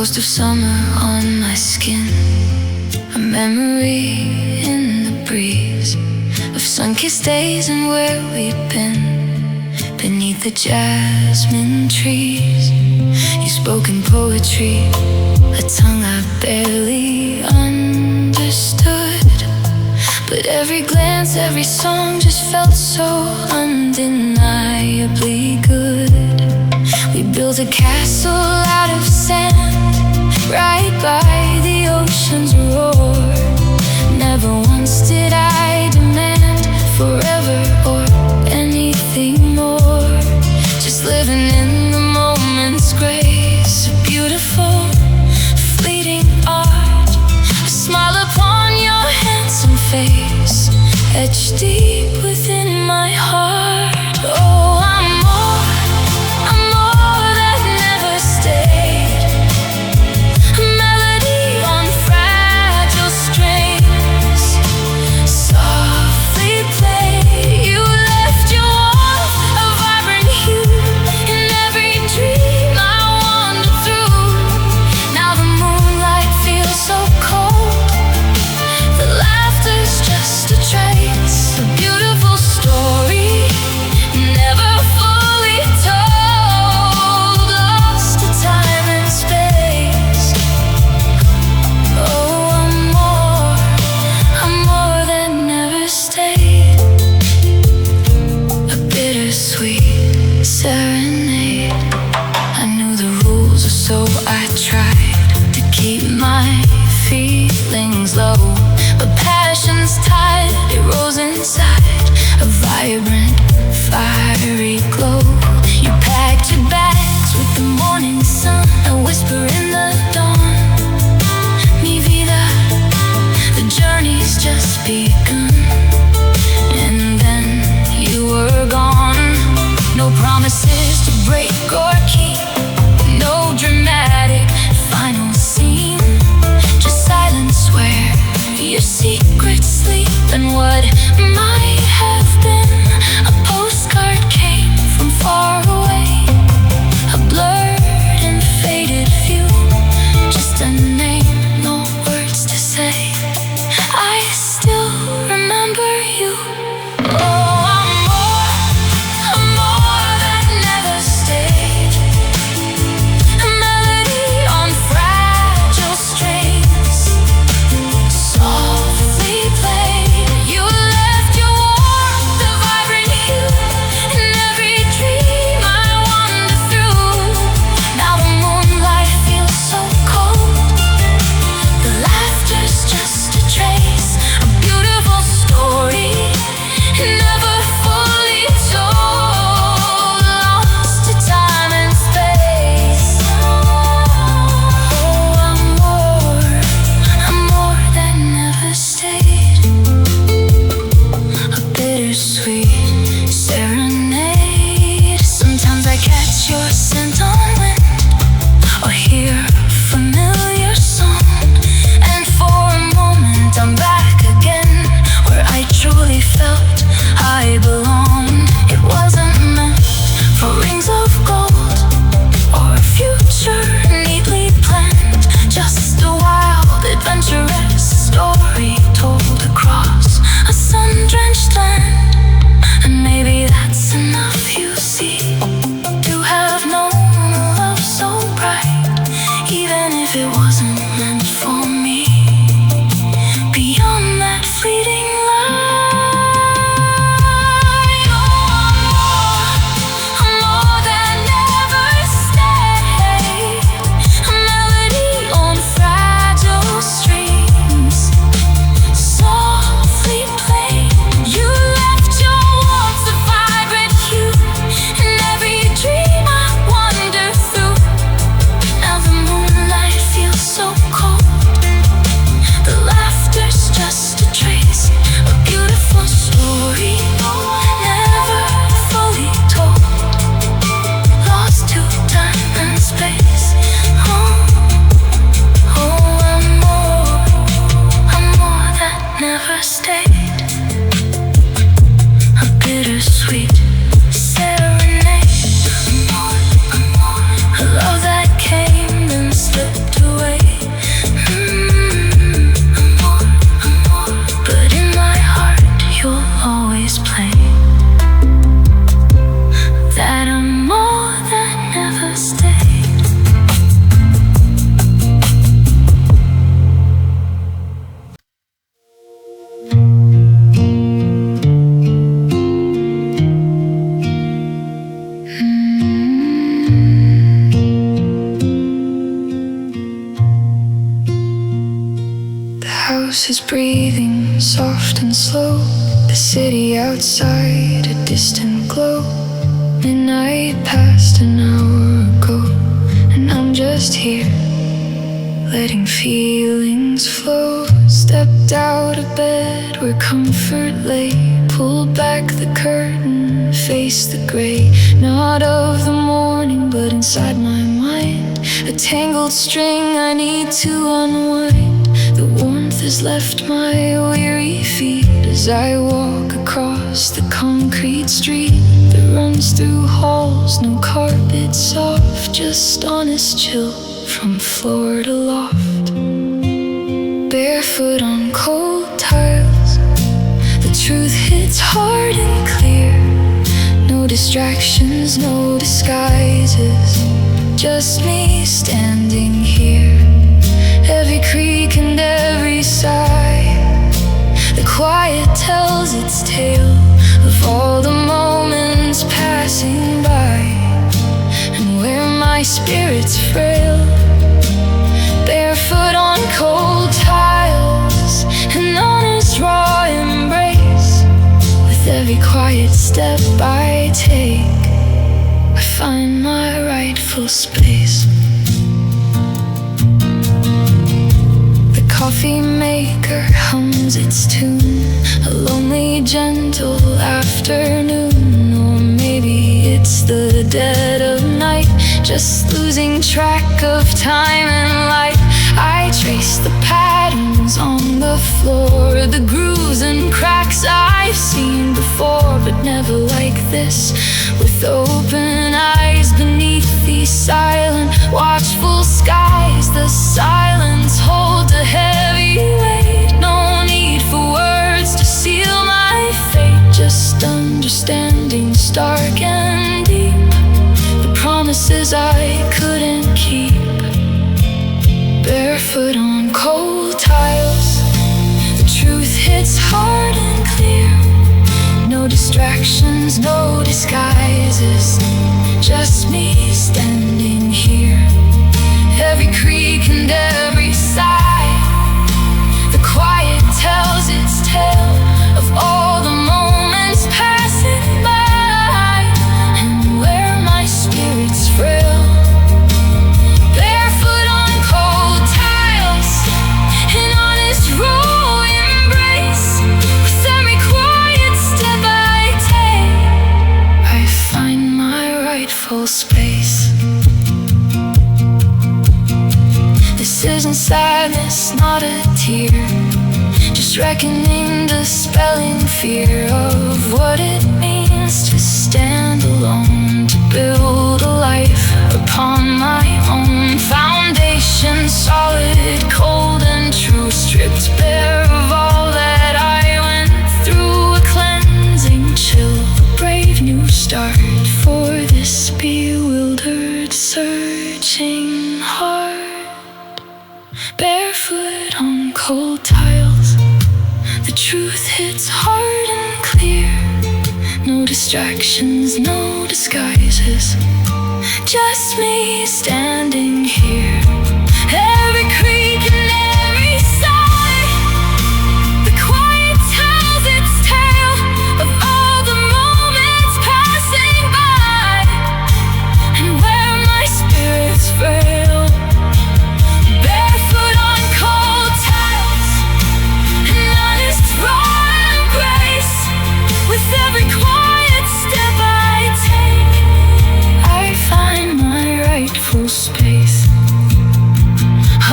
ghost of summer on my skin, a memory in the breeze of sun-kissed days and where we'd been beneath the jasmine trees. You spoke in poetry, a tongue I barely understood, but every glance, every song just felt so undeniably good. We built a castle out of sand, right by the ocean's roar. Never once did I demand forever or anything more. Just living in the moment's grace, a beautiful, fleeting art. A smile upon your handsome face, etched deep within my heart. Oh, I'm more that never stayed, a melody on fragile strings, softly played. You left your warmth, a vibrant hue, in every dream I wandered through. Now the moonlight feels so cold, the laughter's just a trace, a beautiful story never fully told, lost to time and space. Oh, I'm more that never stayed, a bittersweet serenade. I knew the rules, so I tried to keep my feelings low, but passion's tide, it rose inside, a vibrant, fiery glow. You packed your bags with the morning sun, a whisper in the dawn. Mi vida, the journey's just begun. And then you were gone. No promises to break or keep, no dramatic final scene, just silence where your secrets sleep. And what might have been a postcard came from far away, a blurred and faded view, just a name, no words to say. I still remember you. Oh, I'm more that never stayed, a melody on fragile strings, softly played. You left your warmth, the vibrant hue, in every dream I wander through. Now the moonlight feels so cold, the laughter's just a trace, a beautiful story never fully told, lost to time and space. Oh, I'm more that never stayed, a bittersweet serenade. Sometimes I catch your scent on wind, or hear a familiar song, and for a moment I'm back again, where I truly felt I belonged. It wasn't meant for rings of gold or a future neatly planned, just a wild, adventurous story told across a sun-drenched land. And maybe that's enough, you see, to have known a love so bright, even if it wasn't meant for me. Beyond that fleeting light, oh, I'm more that never stayed, a melody on fragile strings, softly played. You left your warmth, a vibrant hue, in every dream I wander through. Now the moonlight feels so house is breathing soft and slow. The city outside, a distant glow. Midnight passed an hour ago, and I'm just here, letting feelings flow. Stepped out of bed where comfort lay, pulled back the curtain, faced the gray. Not of the morning, but inside my mind, a tangled string I need to unwind. The warmth has left my weary feet as I walk across the concrete street that runs through halls, no carpet soft, just honest chill from floor to loft. Barefoot on cold tiles, the truth hits hard and clear. No distractions, no disguises, just me standing here. Every creak and every sigh, the quiet tells its tale of all the moments passing by, and where my spirit's frail. Barefoot on cold tiles, an honest raw embrace. With every quiet step I take, I find my rightful space. The coffee maker hums its tune, a lonely gentle afternoon. Or maybe it's the dead of night, just losing track of time and light. I trace the patterns on the floor, the grooves and cracks I've seen before, but never like this. With open eyes beneath these silent, watchful skies, the silence holds a heavy weight. No need for words to seal my fate, just understanding stark and deep, the promises I couldn't keep. Barefoot on cold tiles, the truth hits hard and clear. No distractions, no disguises, just me standing here. Every creak and every sigh, the quiet tells its tale of all the moments passing by, and where my spirit's frail. Barefoot on cold tiles, an honest raw embrace. With every quiet step I take, I find my rightful space. This isn't sadness, not a tear, just reckoning, dispelling fear of what it means to stand alone, to build a life upon my own foundation. Solid, cold and true, stripped bare of all that I went through. A cleansing chill, a brave new start for this bewildered, searching heart. Barefoot on cold tiles, the truth hits hard and clear. No distractions, no disguises, just me standing here. Every creak and every sigh, the quiet tells its tale of all the moments passing by, and where my spirit's frail. Barefoot on cold tiles, an honest raw embrace. With every quiet step I take, I find my rightful space.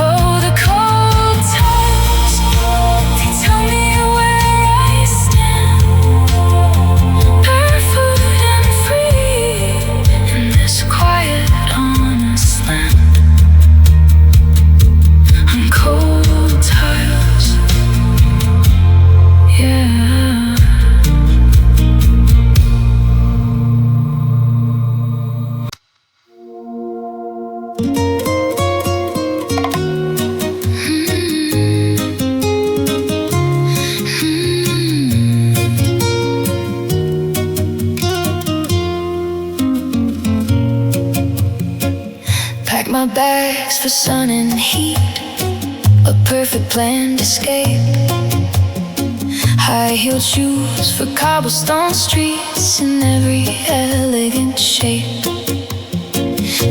Oh, the cold tiles, they tell me where I stand. Barefoot and free in this quiet, honest land. On cold tiles, yeah. Pack my bags for sun and heat, a perfect planned escape. High-heeled shoes for cobblestone streets in every elegant shape.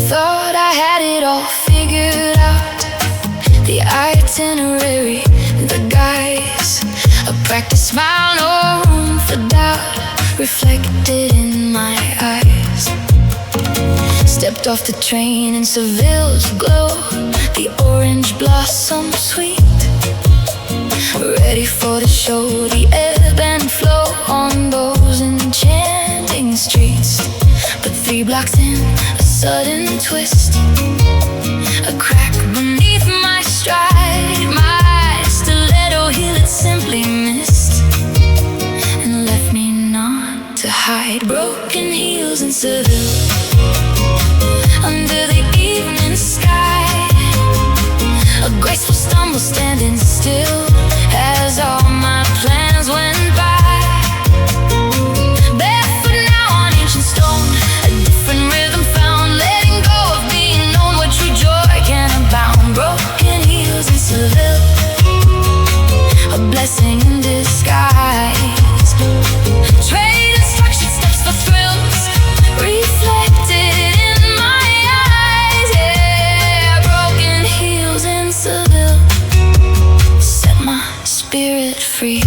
Thought I had it all figured out, the itinerary, the guys, a practice smile, no room for doubt, reflected in my eyes. Stepped off the train in Seville's glow, the orange blossom sweet, ready for the show, the ebb and flow on those enchanting streets. But 3 blocks in, a sudden twist, a crack beneath my stride, my stiletto heel it simply missed, and left me none to hide. Broken heels in Seville, under the evening sky, a graceful stumble standing still as all my plans went by. Barefoot now on ancient stone, a different rhythm found, letting go of being known where true joy can abound. Broken heels in Seville, a blessing in disguise. Trade instruction steps for thrills, reflected in my eyes. Yeah, broken heels in Seville set my spirit free.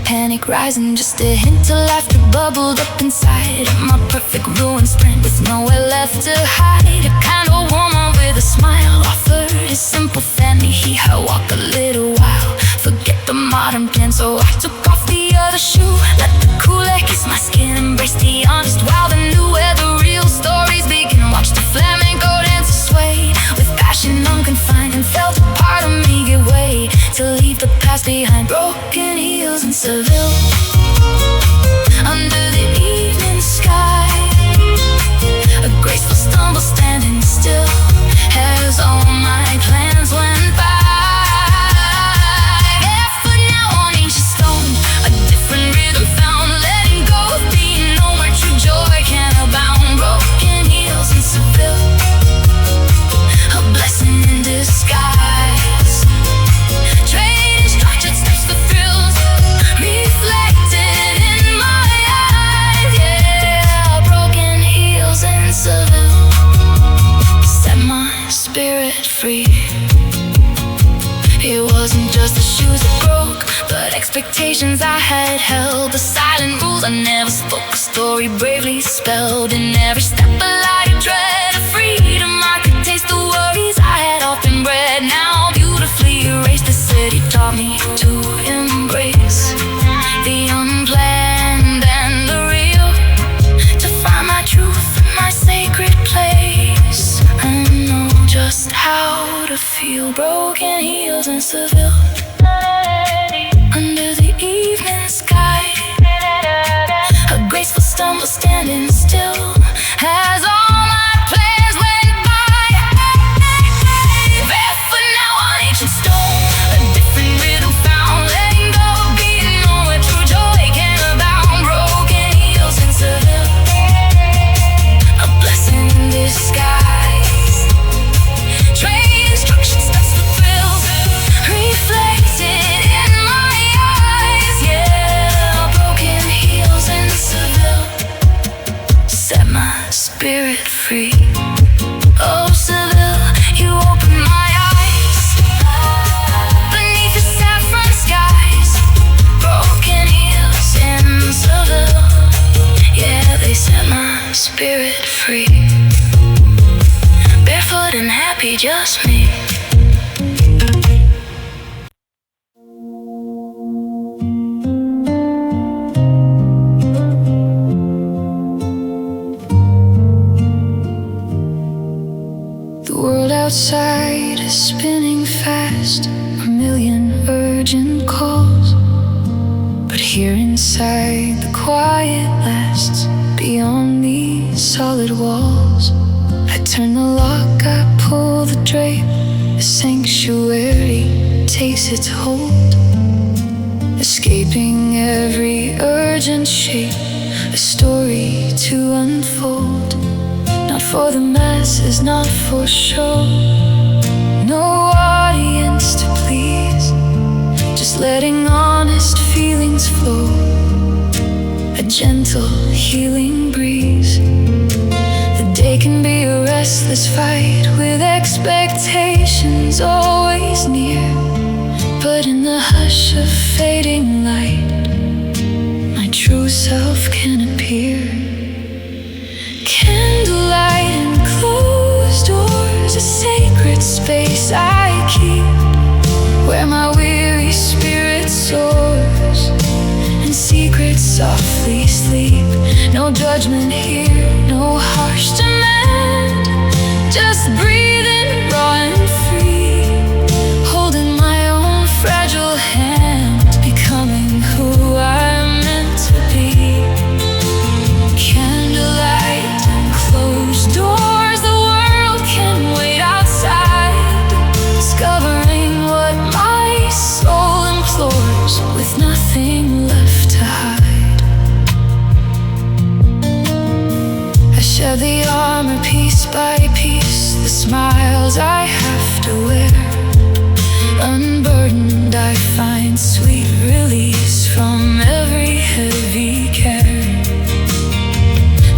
Panic rising, just a hint of laughter bubbled up inside my perfect ruined sprint with nowhere left to hide. A kind of woman with a smile offered his simple family. Her walk a little while, forget the modern plan. So I took off the other shoe, let the cool air kiss my skin, embrace the honest wild and knew where the real stories begin. Watch the flamenco dancers sway with passion unconfined, and felt a part of me give way to leave the past behind. Broken heels in Seville, under the evening sky, a graceful stumble standing still as all my plans went by. Barefoot now on ancient stone, a different rhythm found, letting go of being known where true joy can abound. Broken heels in Seville, a blessing in disguise. Trade instruction steps for thrills, reflected in my eyes. Yeah, broken heels in Seville set my spirit free. It wasn't just the shoes that broke, but expectations I had held, the silent rules I never spoke, a story bravely spelled. In every step a light of dread, of freedom I could taste, the worries I had often bred now beautifully erased. The city taught me to embrace the unplanned and the real, to find my truth, my sacred place. I know just how to feel. Broken heels in Seville, under the evening sky, a graceful stumble standing still as all my plans went by. Barefoot now on ancient stone, a different rhythm found, letting go of being known where true joy can abound. Broken heels in Seville, a blessing in disguise. Trade instruction steps for thrills, reflected in my eyes. Yeah, broken heels in Seville set my spirit free. Oh, Seville, you opened my eyes beneath the saffron skies. Broken heels in Seville, yeah, they set my spirit free. Barefoot and happy, just me. The world outside is spinning fast, a million urgent calls, but here inside the quiet lasts beyond these solid walls. I turn the lock, I pull the drape, the sanctuary takes its hold, escaping every urgent shape, a story to unfold. Not for the masses, not for show, no audience to please, just letting honest feelings flow, a gentle healing breeze. The day can be a restless fight with expectations always near, but in the hush of fading light, my true self can appear. Candlelight and closed doors, a sacred space I keep, where my weary spirit soars and secrets softly sleep. No judgment here, no harsh demand, just breathing raw and free, holding my own fragile hand, becoming who I'm meant to be. Candlelight and closed doors, the world can wait outside, discovering what my soul implores, with nothing left to hide. I shed the armor piece by piece, the smiles I have to wear. Unburdened, I find sweet release from every heavy care.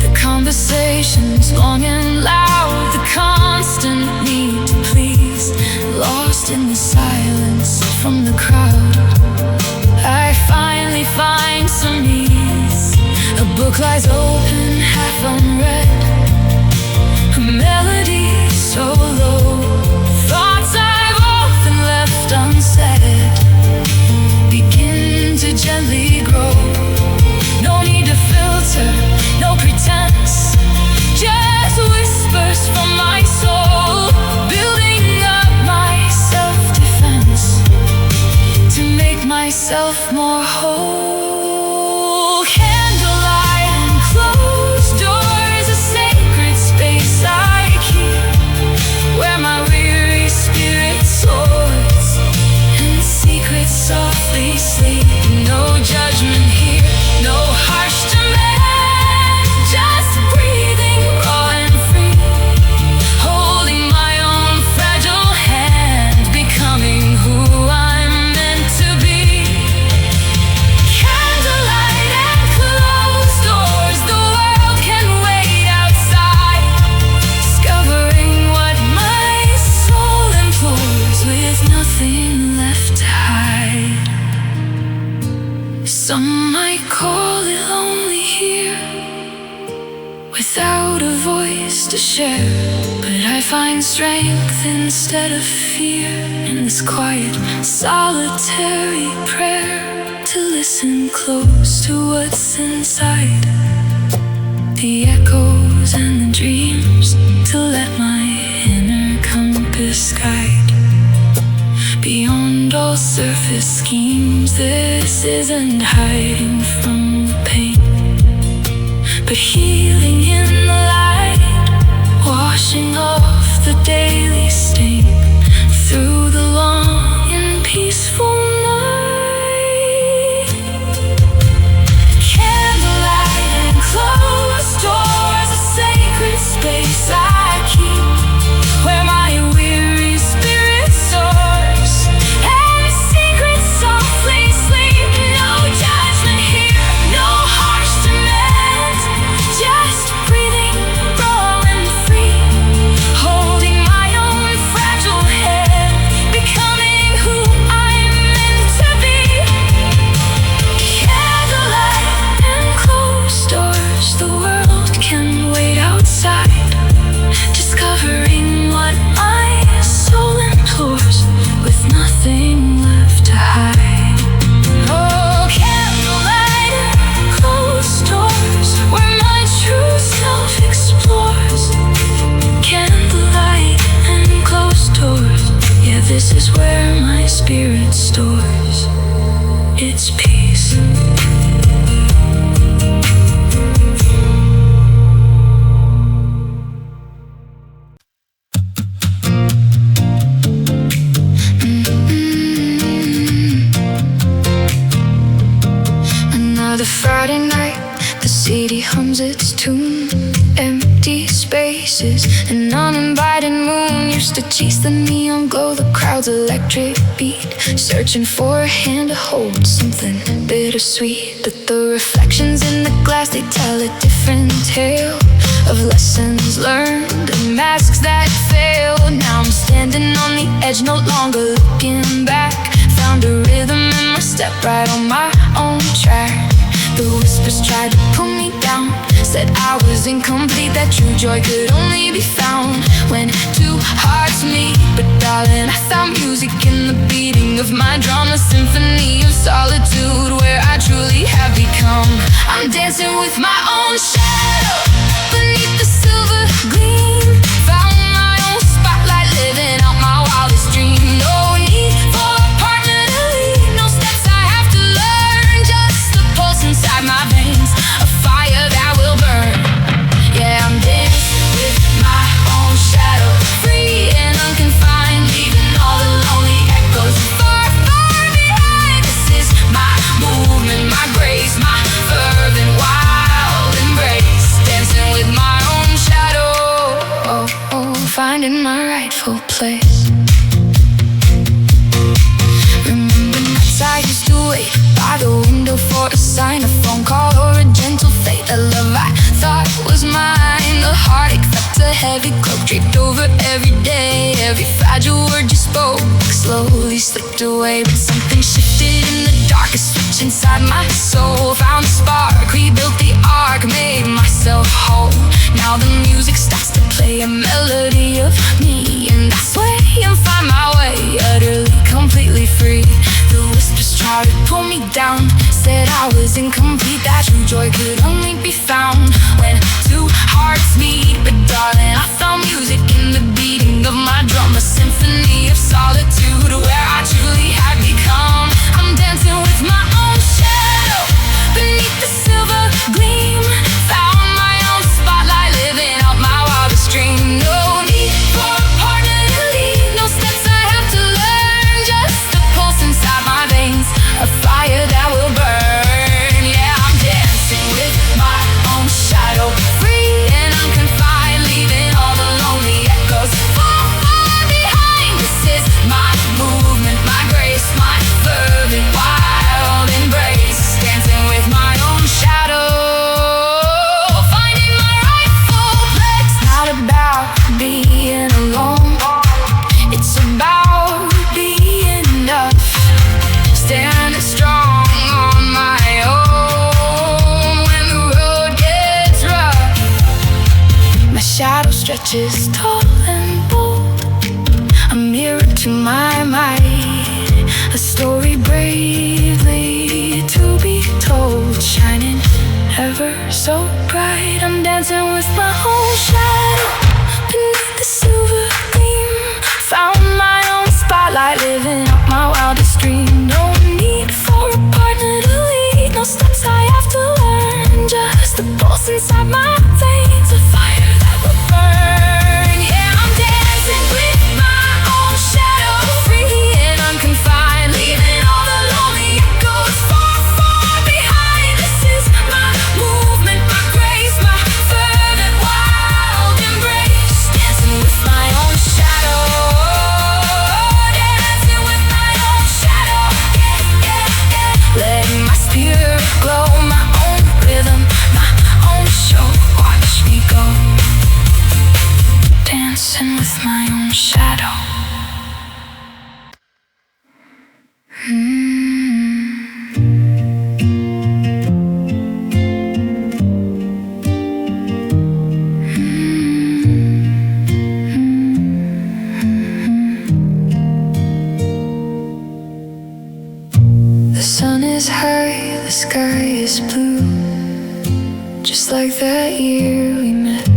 The conversations long and loud, the constant need to please, lost in the silence from the crowd, I finally find some ease. A book lies open, half unread, a melody so low, thoughts I've often left unsaid begin to gently grow. No need to filter, no pretense, just whispers from my soul, building up my self-defense to make myself more whole. Candlelight and closed doors, a sacred space I keep, where my weary spirit soars and secrets softly sleep. No judgment here, no harsh demand, just breathing raw and free, holding my own fragile hand, becoming who I'm meant to be. Candlelight and closed doors, the world can wait outside, discovering what my soul implores, with nothing left to hide. Some might call it lonely here, without a voice to share, but I find strength instead of fear in this quiet, solitary prayer, to listen close to what's inside, the echoes and the dreams, to let my inner compass guide. Beyond all surface schemes, this isn't hiding from the pain, but healing in the light, washing off the daily stain, through the long and peaceful night. Candlelight and closed doors, a sacred space I keep, where my weary spirit soars and secrets softly sleep. No judgment here, no harsh demand, just breathing spaces. An uninvited moon used to chase the neon glow, the crowd's electric beat, searching for a hand to hold, something bittersweet. But the reflections in the glass, they tell a different tale of lessons learned and masks that fail. Now I'm standing on the edge, no longer looking back. Found a rhythm in my step, right on my own track. The whispers tried to pull me down, said I was incomplete, that true joy could only be found when two hearts meet. But darling, I found music in the beating of my drum, a symphony of solitude where I truly have become. I'm dancing with my own shadow beneath the silver gleam. Found my own spotlight, living out my wildest dream. No need for a partner to lead, no steps I have to learn, just the pulse inside my veins, a fire that will burn. Yeah, I'm dancing with my own shadow, free and unconfined, leaving all the lonely echoes far, far behind. This is my movement, my grace, my fervent wild embrace. Dancing with my own shadow, oh, oh, finding my rightful place. Remember nights I used to wait by the window for a sign, a phone call or a gentle fate. The love I thought was mine, the heartache felt a heavy cloak draped over every day. Every fragile word you spoke slowly slipped away. But something shifted in the darkest switch inside my soul. Found a spark, rebuilt the arc, made myself whole. Now the music starts to play a melody of me, and I sway and find my way, utterly, completely free. The whispers tried to pull me down, said I was incomplete, that true joy could only be found when two hearts meet. But darling, I found music in the beating of my drum, a symphony of solitude where I truly had become. I'm dancing with my own shadow beneath the silver gleam. Found my own spotlight, living out my wildest dream. No need for a partner to lead, no steps I have to learn, just the pulse inside my veins, a fire that will burn. Yeah, I'm dancing with my own shadow, free and unconfined, leaving all the lonely echoes far, far behind. This is my movement, my grace, my fervent wild embrace. Dancing with my own shadow, finding my rightful place. It's not about being alone, it's about being enough, standing strong on my own when the road gets rough. My shadow stretches tall and bold, a mirror to my mind, a story bravely to be told, shining ever so bright. I'm dancing with my own shadow beneath the silver gleam. Found my own spotlight, living out my wildest dream. No need for a partner to lead, no steps I have to learn, just the pulse inside my veins, a fire that will burn. Yeah, I'm dancing with my own shadow, free and unconfined, leaving all the lonely echoes far, far behind. This is my movement, my grace, my fervent wild embrace. Dancing with my own shadow, dancing with my own shadow. Yeah, yeah, yeah. Letting my spirit glow, my own rhythm, my own show. Watch me go, dancing with my own shadow. The sun is high, the sky is blue, just like that year we met.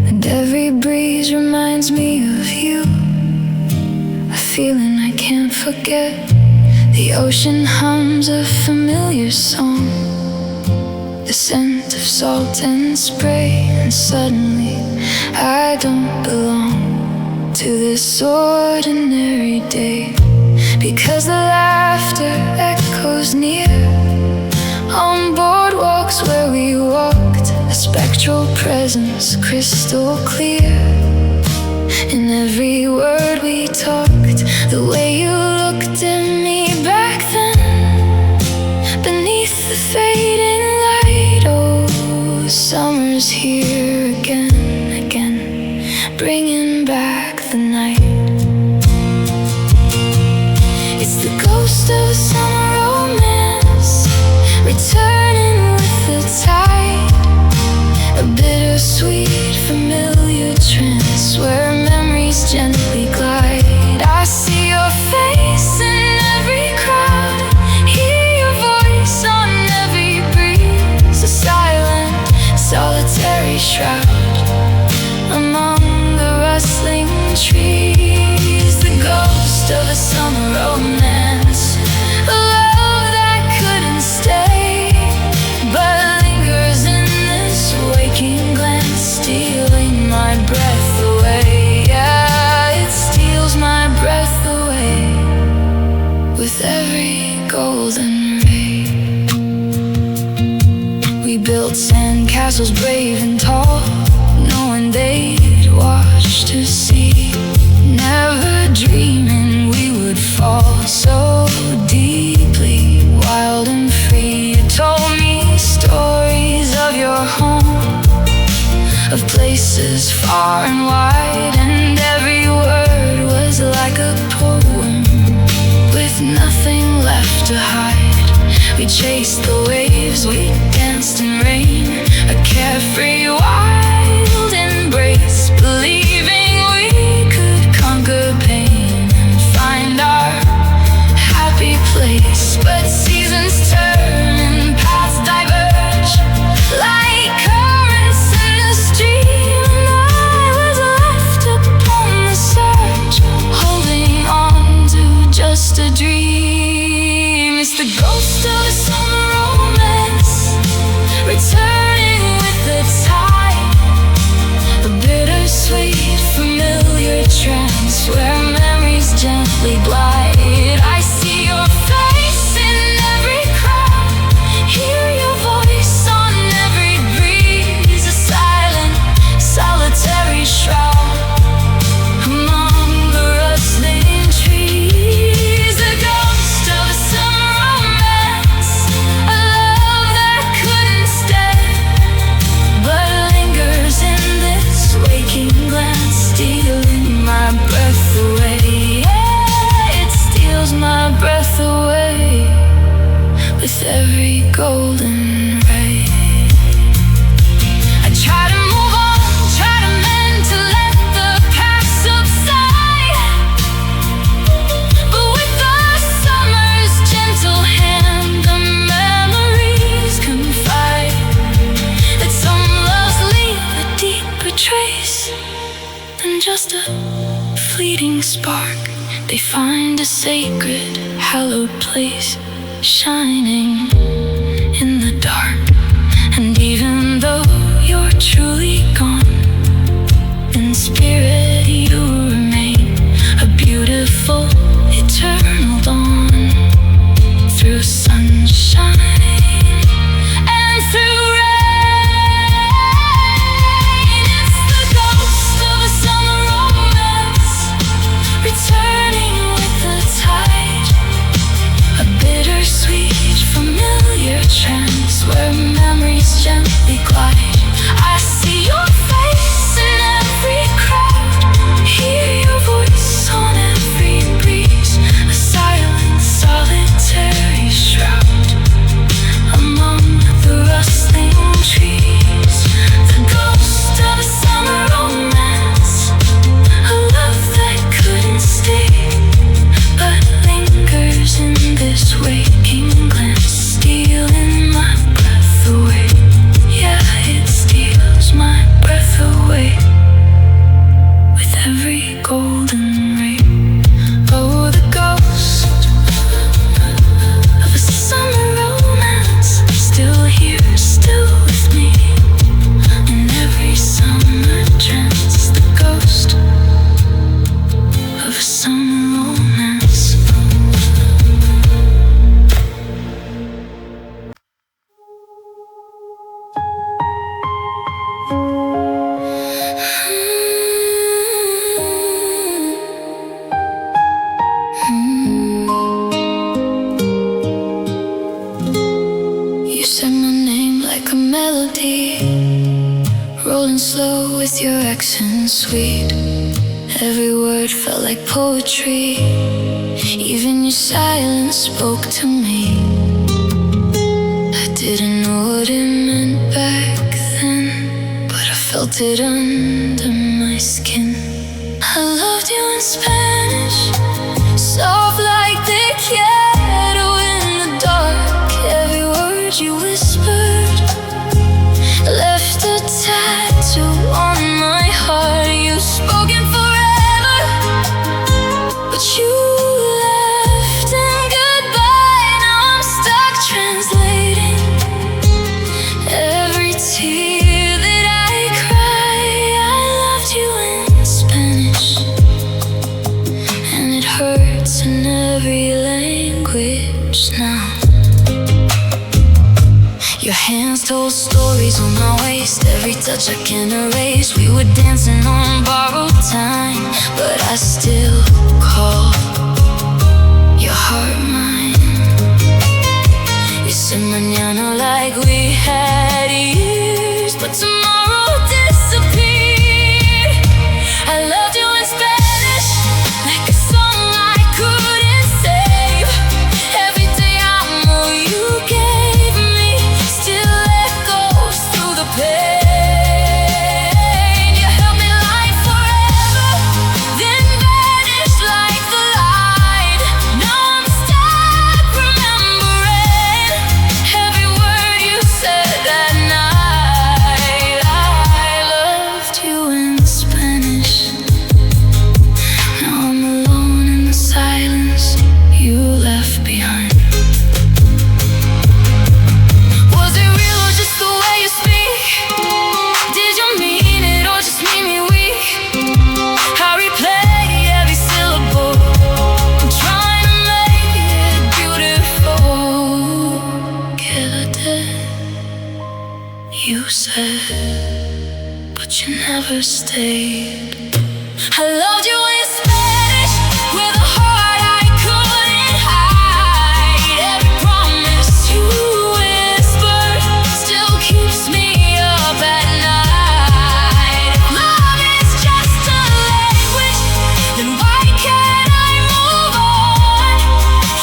And every breeze reminds me of you, a feeling I can't forget. The ocean hums a familiar song, the scent of salt and spray. And suddenly I don't belong to this ordinary day, because the laughter echoes near on boardwalks where we walked walked, a spectral presence, crystal clear. In every word we talked, the way you looked at me back then, beneath the fading light. Oh, summer's here again, bringing back the night. It's the ghost of a summer romance, returning with the tide. A bittersweet, familiar trance where memories gently glide. I see your face in every crowd, hear your voice on every breeze. A silent, solitary shroud among the rustling trees. The ghost of a summer romance, a love that couldn't stay, but lingers in this waking glance, stealing my breath away. Yeah, it steals my breath away with every golden ray. We built sandcastles brave and tall, knowing they'd watch to see, never dreaming we would fall so deeply, wild and free. You told me stories of your home, of places far and wide, and every word was like a poem with nothing left to hide. We chased the waves, we danced in rain, a carefree wild embrace, believing we could conquer pain and find our happy place. But seasons turn and paths diverge like currents in a stream, and I was left upon the surge, holding on to just a dream. It's the ghost of a summer romance, returning with the tide. A bittersweet, familiar trance where memories gently glide. I see your face in every crowd, hear your voice on every breeze. A silent, solitary shroud among the rustling trees. The ghost of a summer romance, a love that couldn't stay, but lingers in this waking glance, stealing my breath away. Yeah, it steals my breath away with every golden ray. I try to move on, try to mend, to let the past subside, but with the summer's gentle hand, the memories confide that some loves leave a deeper trace than just a fleeting spark. They find a sacred, hallowed place, shining in the dark. And even though you're truly gone, in spirit you remain a beautiful, eternal dawn. Through sunshine and through rain, it's the ghost of a summer romance, returning with the tide. A bittersweet, familiar trance where memories gently glide. I see your face and sweet. Every word felt like poetry. Even your silence spoke to me. I didn't know what it meant back then, but I felt it under my skin. I loved you in Spanish, soft like the quiero in the dark. Every word you whispered left a tattoo on my heart. You've spoken forever, but you left in goodbye. Now I'm stuck translating every tear that I cry. I loved you in Spanish, and it hurts in every language now. Your hands told stories on my waist, every touch I can't erase. We were dancing on borrowed time, but I still call your heart mine. You said mañana like we had years, but tomorrow disappeared. I loved you in Spanish, like a song I couldn't save. Every day I'm all you gave me still echoes through the pain. You held me like forever, then vanished like the light. Now I'm stuck remembering every word you said that night. I loved you in Spanish. Now I'm alone in the silence you left behind. Was it real or just the way you speak? Did you mean it or just make me weak? I replay every syllable, I'm trying to make it beautiful. Quédate, you said, but you never stayed. I loved you in Spanish, with a heart I couldn't hide. Every promise you whispered still keeps me up at night. If love is just a language, then why can't I move on?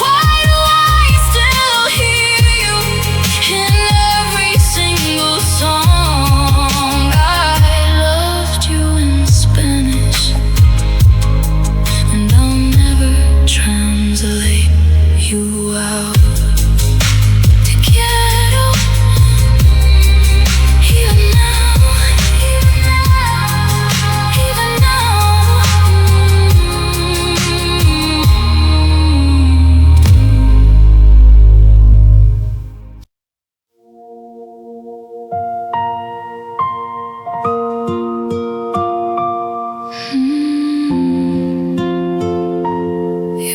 Why do I still hear you in every single song? I loved you in Spanish, and I'll never translate you out. Te quiero, even now, even now, even now.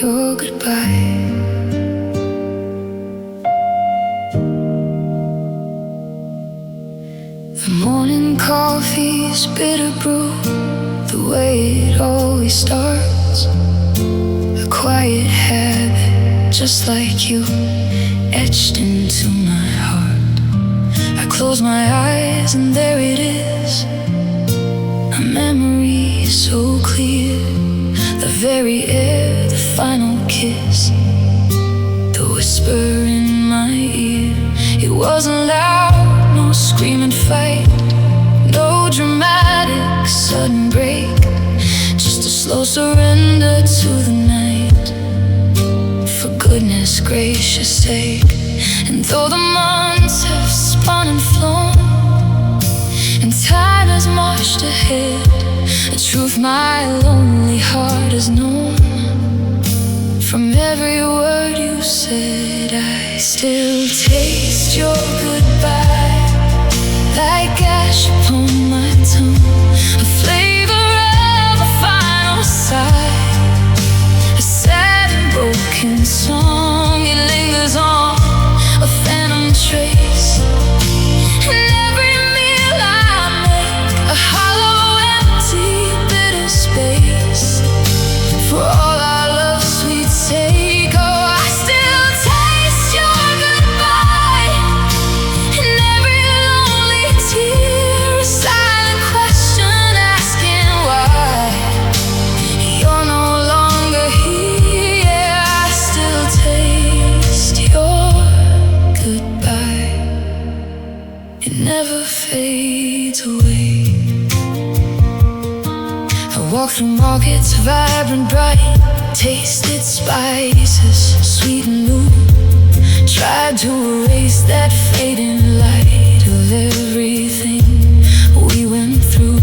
Your goodbye. The morning coffee's bitter brew, the way it always starts. A quiet habit, just like you, etched into my heart. I close my eyes and there it is, a memory so clear. The very air, the final kiss, the whisper in my ear. It wasn't loud, no screaming fight, no dramatic sudden break, just a slow surrender to the night. For goodness gracious sake. And though the months have spun and flown, and time has marched ahead, a truth my lonely heart has known. From every word you said, I still taste your goodbye, like ash upon my tongue, a flavor of a final sigh, a sad and broken song. It lingers on, a phantom trace, and every meal I make, a hollow, empty, bitter space. For all our love, sweet sake, oh, I still taste your goodbye in every lonely tear, a silent question asking Walk through markets, vibrant, bright, tasted spices, sweet and new. Tried to erase that fading light of everything we went through.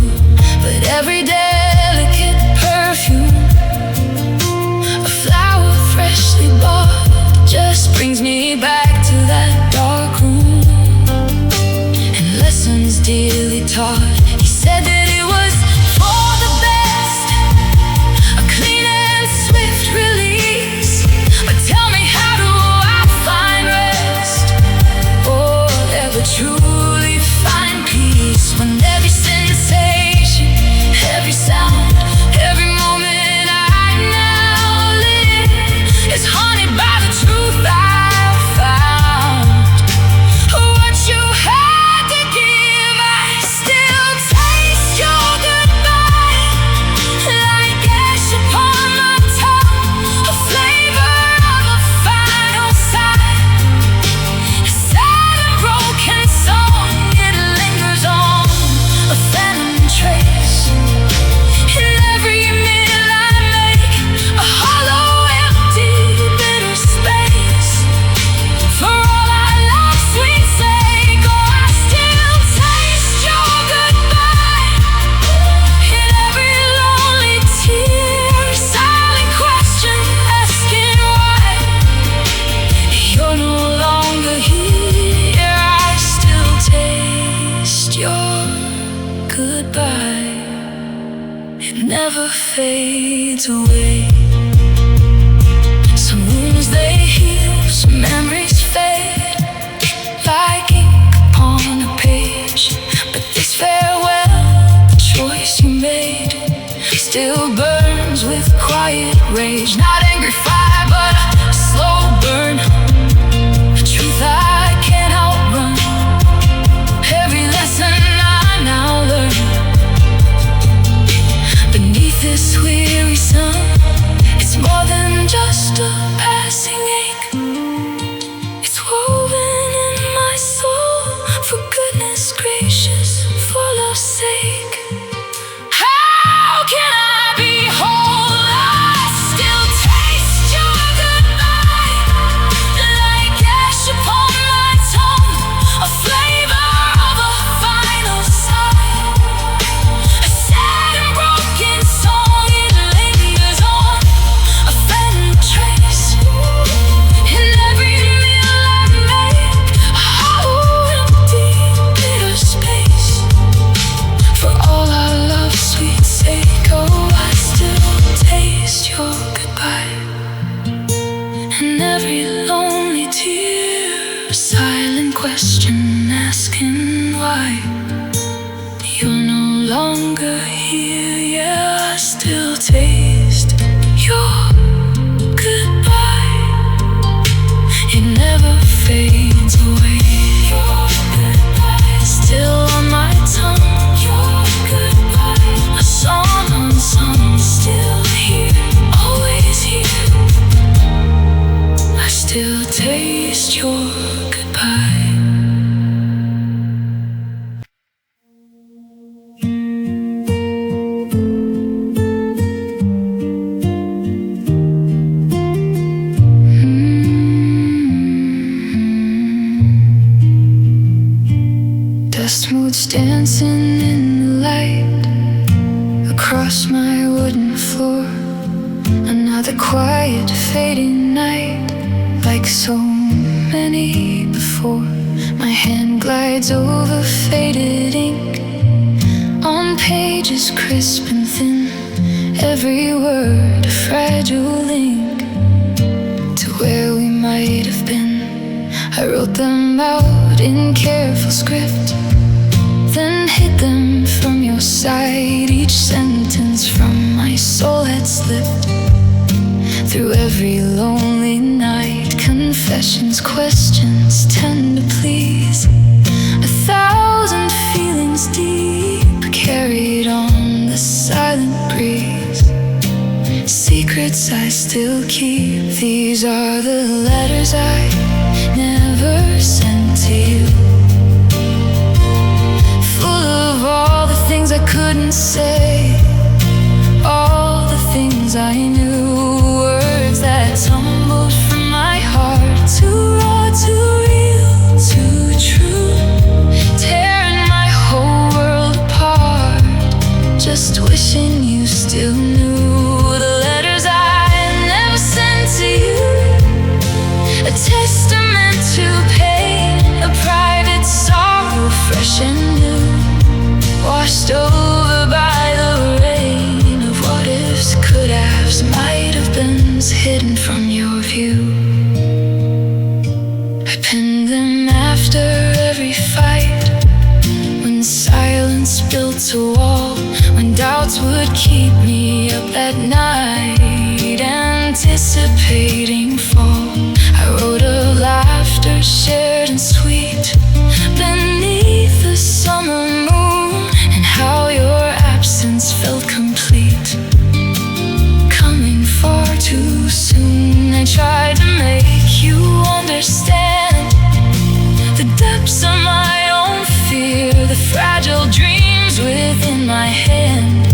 But every delicate perfume, a flower freshly bought, just brings me back to that dark room. And lessons dearly taught. He said that it was for the best, a clean and swift release. But tell me, how do I find rest, or ever truly find peace, when every sensation, every sound, every moment I now live is haunted by the truth I found? What you had to give, I still taste your goodbye, like ash upon my tongue, a flavor of a final sigh, a sad and broken song. It lingers on, a phantom trace, in every meal I make, a hollow, empty, bitter space. For all our love's sweet sake, oh, I still taste your goodbye, in every lonely tear, silent question asking why you're no longer here. I still taste your goodbye. It never fades away. Some wounds they heal, some memories fade, like ink upon a page. But this farewell, the choice you made, still burns with quiet rage. Not angry fire, but a slow burn, a truth I can't outrun. Every lesson I now learn, beneath this weary sun, it's more than just a passing ache. It's woven in my soul, for goodness gracious, for love's sake. How can I be whole? I still taste your goodbye, like ash upon my tongue, a flavor of a final sigh, a sad and broken song. It lingers on, a phantom trace, in every meal I make, a hollow, empty, bitter space. For all our love's sweet sake, oh, I still taste your goodbye, and every lonely tear, a silent question asking why you're no longer here. Yeah, I still taste your goodbye. It never fades away. Your goodbye is still on my tongue. Your goodbye, a song unsung, still here, always here. I still taste your goodbye. Dust motes dancing in the light across my wooden floor. Another quiet, fading night, like so many before. My hand glides over faded ink, on pages crisp and thin, every word a fragile link to where we might have been. I wrote them out in careful script, then hid them from your sight. Each sentence from my soul had slipped through every lonely night. Confessions, questions, tender pleas, 1,000 feelings deep, carried on the silent breeze. Secrets I still keep, these are the letters I never sent to you, full of all the things I couldn't say, wishing you still knew the letters I never sent to you. A testament to pain, a private sorrow, fresh and new, washed over by the rain of what ifs, could haves, might have beens, hidden from your view. I penned them after every fight, when silence built a wall, when doubts would keep me up at night, anticipating fall. I wrote of laughter shared and sweet beneath the summer moon, and how your absence felt complete, coming far too soon. I tried to make you understand the depths of my own fear, the fragile dreams within my hand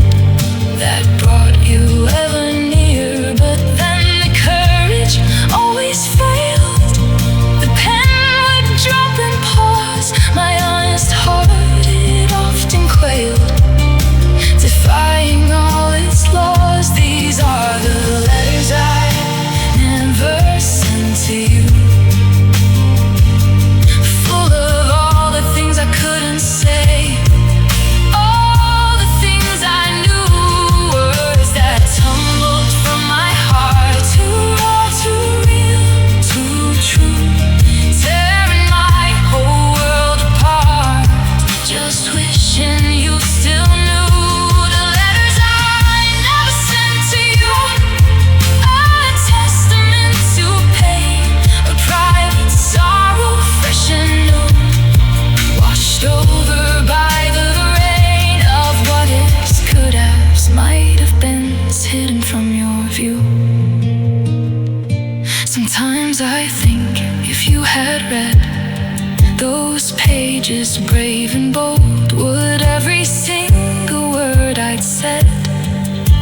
that brought you ever near. But then the courage always failed, the pen would drop and pause, my honest heart it often quailed, defying all its laws. These are the letters I never sent to you, full of all the things I couldn't say, all the things I knew, words that tumbled from my heart, too raw, too real, too true, tearing my whole world apart, just wishing you still knew the letters I never sent to you. A testament to pain, a private sorrow, fresh and new, washed over by the rain of what ifs, could haves, might have beens, hidden from your view. Sometimes I think if you had read those pages brave and bold, would every single word I'd said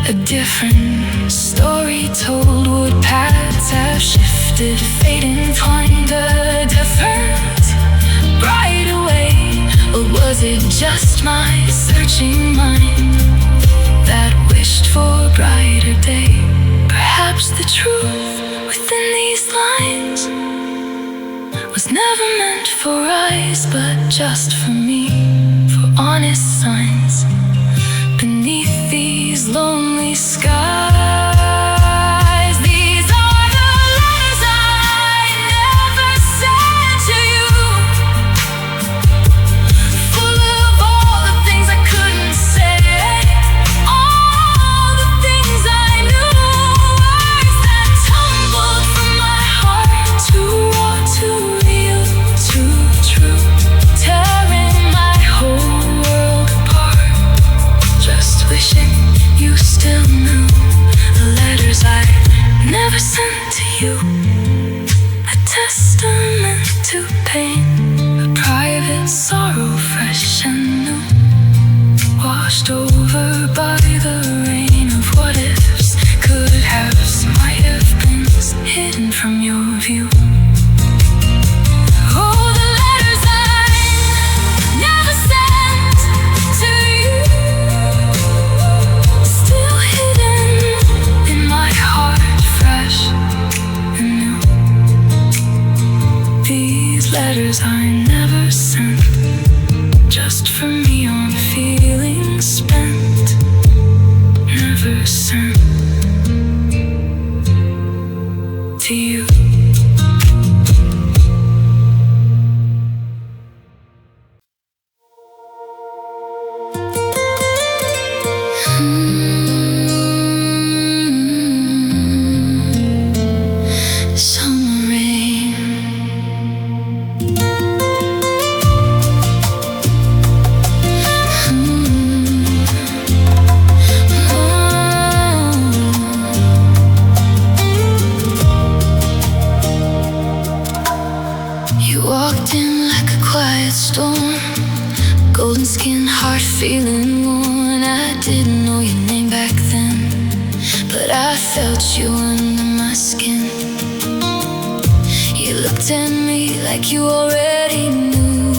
a different story told? Would paths have shifted, fate entwined a different bright way? Or was it just my searching mind that wished for a brighter day? Perhaps the truth within these lines was never meant for eyes, but just for me, for honest signs beneath these lonely skies. These are the letters I never sent to you, full of all the things I couldn't say, all the things I knew, words that tumbled from my heart, too raw, too real, too true, tearing my whole world apart, just wishing you still knew the letters I never sent to you. A testament to pain, a private sorrow, fresh and new, washed over by the rain of what ifs, could haves, might have beens, hidden from your view. Oh, the letters I never sent to you, still hidden in my heart, fresh and new. These letters I never sent, just for me on feelings spent, never sent to you. Summer rain, you walked in like a quiet storm, golden skin, heart feeling worn. I didn't know your name back then, but I felt you under my skin. You looked at me like you already knew,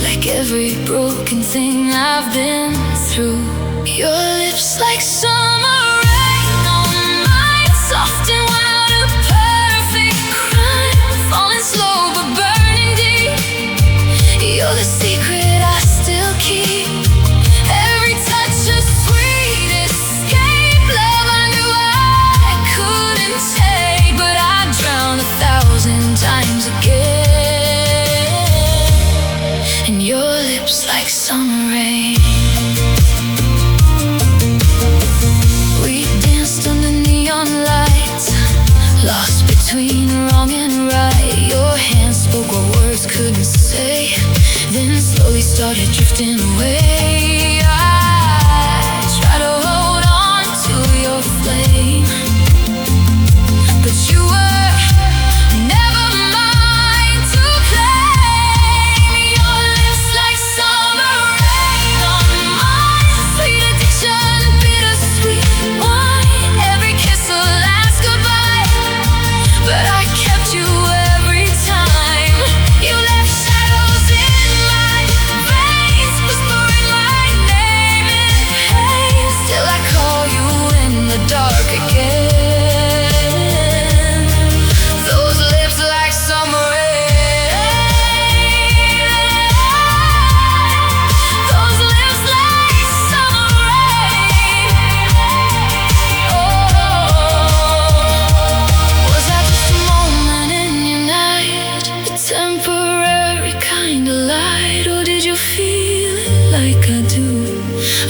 like every broken thing I've been through. Your lips like summer rain on mine, soft and wild, a perfect crime, falling slow but burning deep. You're the secret I still keep. Every touch a sweet escape, love I knew I couldn't take, but I drowned 1,000 times again. And your lips like summer rain. We danced under neon lights, lost between wrong and right. Your hands spoke what words couldn't say, then slowly started drifting away. I try to hold on to your flame, but you were never mine to claim. Your lips like summer rain on mine, sweet addiction, bittersweet wine. Every kiss a last goodbye, but I kept you every time. You left shadows in my veins, whispering my name in pain. Still I call you in the dark again. Those lips like summer rain. Those lips like summer rain. Oh, was that just a moment in your night, a temporary kind of light, or did you feel it like I do?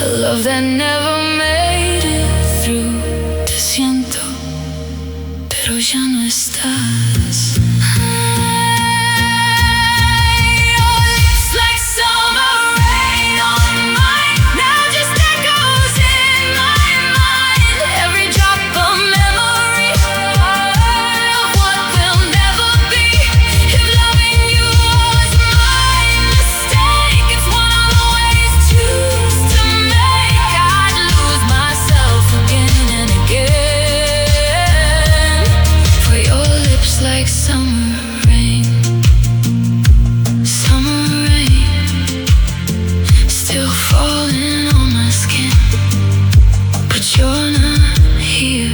A love that never made it through. Te siento, pero ya no estás. Your lips like summer rain on mine, now just echoes in my mind. Every drop a memory of what will never be. If loving you was my mistake, it's one of the ways choose to make. I'd lose myself again and again for your lips like summer rain. Summer rain, still falling on my skin, but you're not here.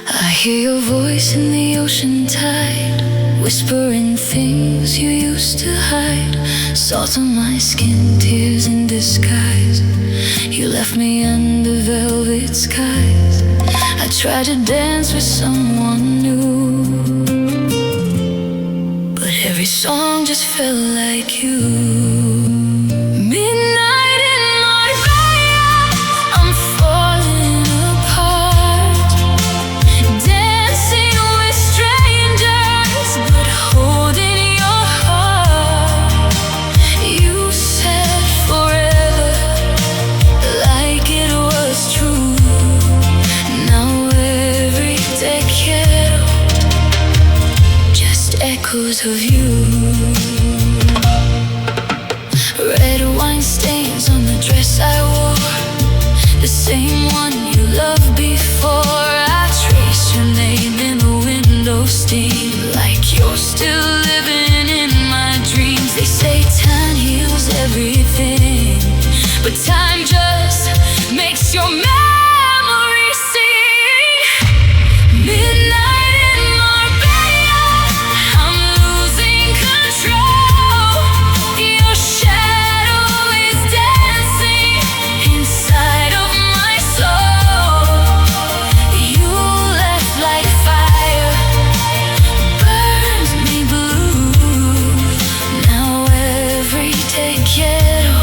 I hear your voice in the ocean tide, whispering things you used to hide. Salt on my skin, tears in disguise. You left me under velvet skies. I tried to dance with someone new, but every song just felt like you. Midnight in Marbella, I'm falling apart, dancing with strangers, but holding your heart. You said forever, like it was true. Now every day quiero, just echoes of you. Red wine stains on the dress I wore, the same one you loved before. I trace your name in the window steam, like you're still living in my dreams. They say time heals everything, but time just makes your memory sing. Midnight in Marbella, I'm losing control. Your shadow is dancing inside of my soul. You left like fire, burns me blue. Now every day quiero,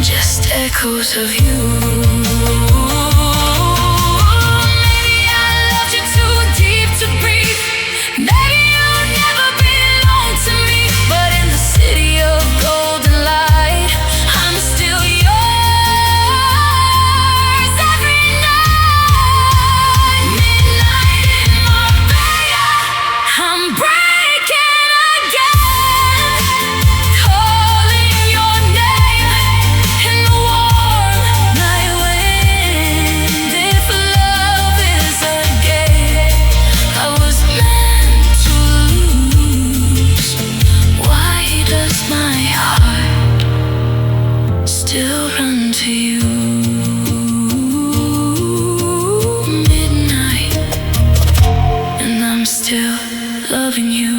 just echoes of you. Maybe I loved you too deep to breathe. Maybe you never belong to me, but in the city of golden light, I'm still yours every night. Midnight in Marbella, I'm breaking again, calling your name. to you. Midnight, and I'm still loving you.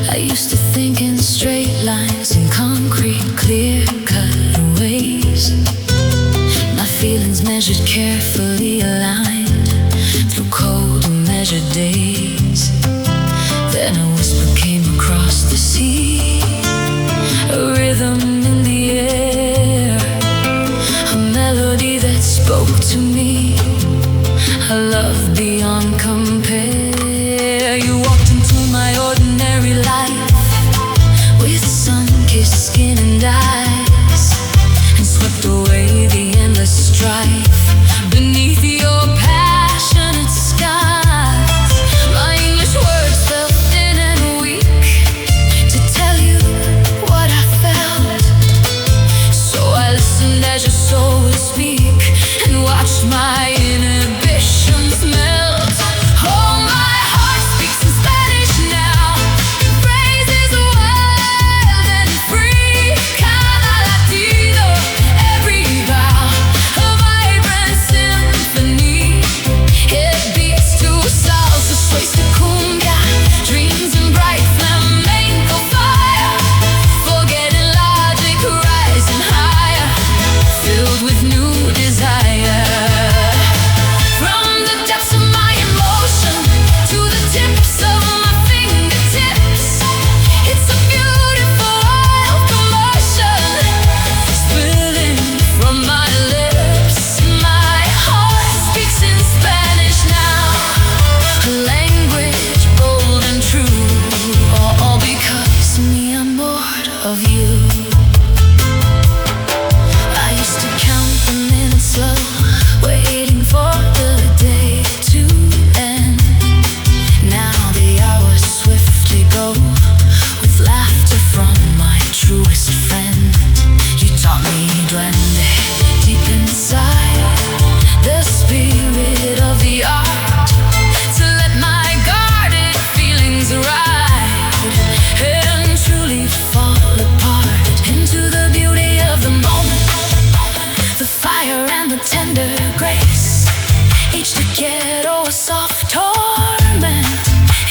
I used to think in straight lines, in concrete, clear-cut ways. My feelings measured, carefully aligned through cold, measured days. Then a whisper came across the sea, a rhythm in the air, a melody that spoke to me, a love beyond compare. You walked into my ordinary life with sun-kissed skin and eyes, and swept away the endless strife beneath your passionate skies. My English words felt thin and weak to tell you what I felt, so I listened as your soul would speak and watched my inhibitions melt. Oh, my heart speaks in Spanish now, phrases wild and free. Cada latido, every bow, a vibrant symphony. It beats to salsa, sways to cumbia, dreams in bright flamenco fire, forgetting logic, rising higher, filled with new desire. From the depths of my emotion to the tips of my fingertips, it's a beautiful wild commotion spilling from my lips. My heart speaks in Spanish now, a language bold and true, all because mi amor of you. I used to count the minutes slow, waiting for the day to end. Now the hours swiftly go, with laughter from my truest friend. You taught me duende deep inside, the spirit of the art, to let my guarded feelings ride and truly fall apart into the beauty of the moment, the fire and the tender grace, each together a soft torment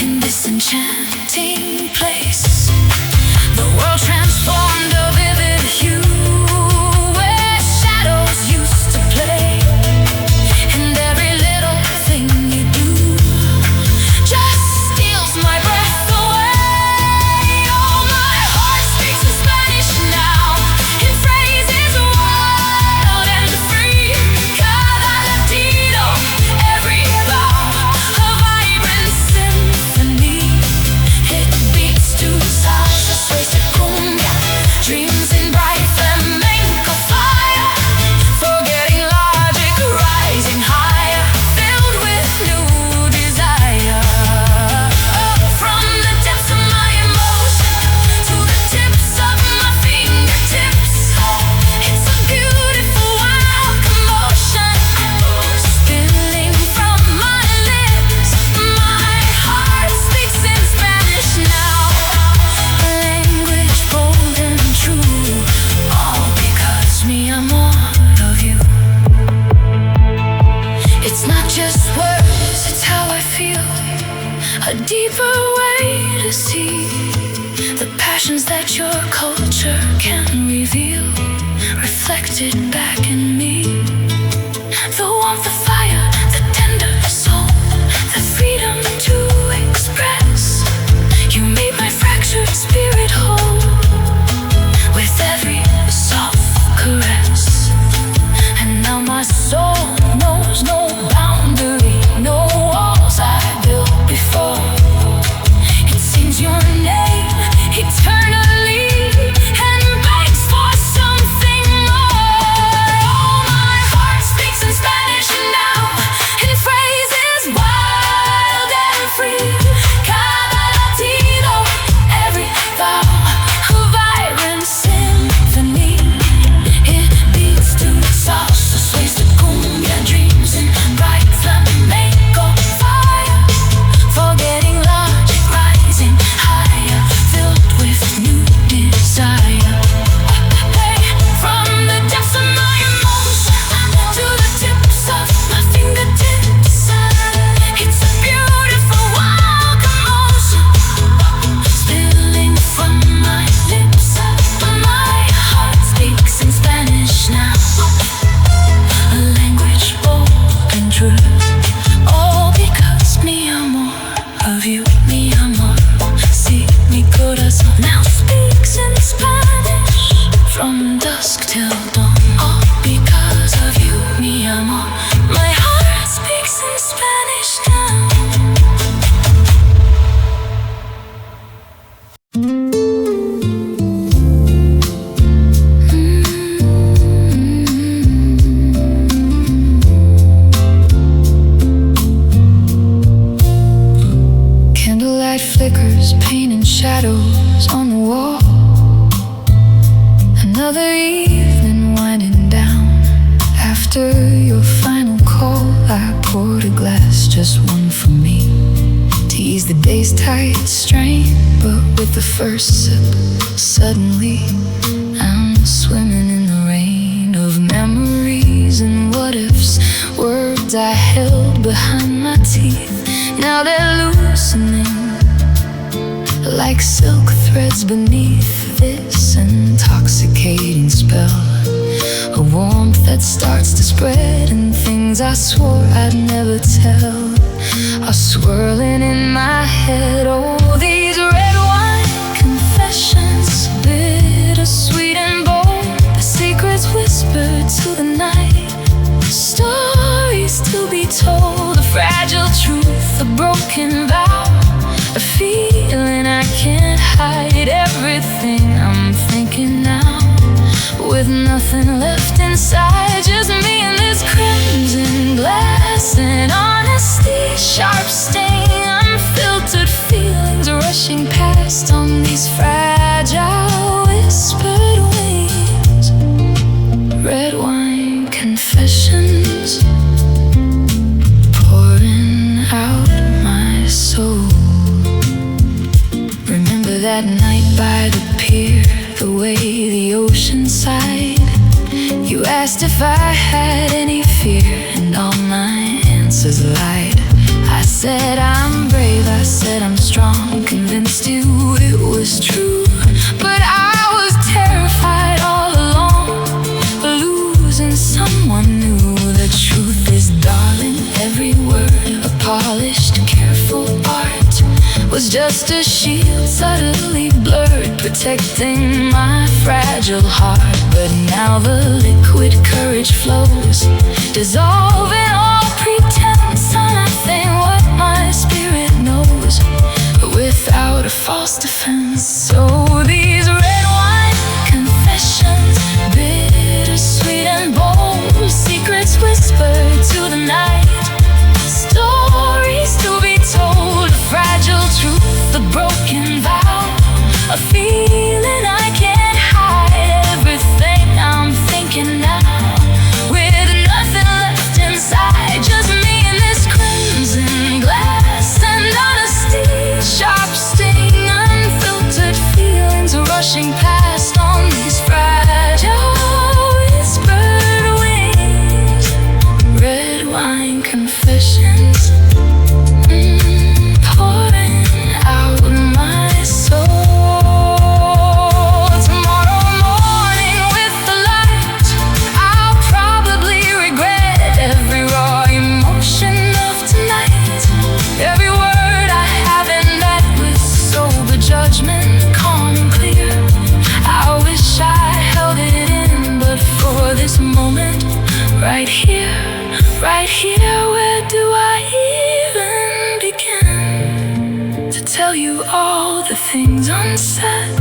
in this enchanting place. The world transformed, a vivid hue where shadows used to play, and every little thing you do just steals my breath away. Oh, my heart speaks in Spanish now, in phrases wild and free. Cada latido, every bow, a vibrant symphony. It beats to salsa, sways to cumbia, dreams in bright flamenco fire, forgetting logic, rising higher, filled with new desire. From the depths of my emotion to the tips of my fingertips, it's a beautiful wild commotion spilling from my lips. My heart speaks in Spanish now, a language bold and true, all because mi amor of you. It's not just words, it's how I feel, a deeper way to see the passions that your culture can reveal, reflected back in me. The warmth, the fire, the tender soul, the freedom to express. You made my fractured spirit whole with every soft caress. And now my soul knows no boundary, no walls I built before. you, mi amor. See, mi corazón now speaks in Spanish from dusk till dawn. All because of you, mi amor. My heart speaks in Spanish now. Flickers, paint and shadows on the wall. Another evening winding down. After your final call, I poured a glass, just one for me, to ease the day's tight strain. But with the first sip, suddenly I'm swimming in the rain of memories and what-ifs. Words I held behind my teeth, now they're loosening like silk threads beneath this intoxicating spell. A warmth that starts to spread, and things I swore I'd never tell are swirling in my head. Oh, these red wine confessions, bittersweet and bold. The secrets whispered to the night, stories to be told. A fragile truth, a broken vow, a feeling I can't hide. Everything I'm thinking now, with nothing left inside. Just me and this crimson glass, and honesty, sharp stain. Unfiltered feelings rushing past on these fragile whispered wings. Red wine confessions, pouring out my soul. That night by the pier, the way the ocean sighed. You asked if I had any fear, and all my answers lied. I said I'm brave, I said I'm strong, convinced you it was true. But I was terrified all along, losing someone new. The truth is, darling, every word, a polished, careful art, was just a shield subtly blurred, protecting my fragile heart. But now the liquid courage flows, dissolving all pretense, unoffending what my spirit knows, without a false defense. So these red wine confessions, bittersweet and bold, secrets whispered to the night, stories to be told. A fragile truth, a broken vow, a feeling I can't hide. Everything I'm thinking now, with nothing left inside. Just me and this crimson glass, and honesty, sharp sting. Unfiltered feelings rushing past on these fragile whispered wings. Red wine confessions, pouring out my soul. Tomorrow morning with the light, I'll probably regret every raw emotion of tonight. Every word I haven't met with sober judgment, calm and clear. I wish I held it in, but for this moment, right here, where do I even begin to tell you all the things unsaid,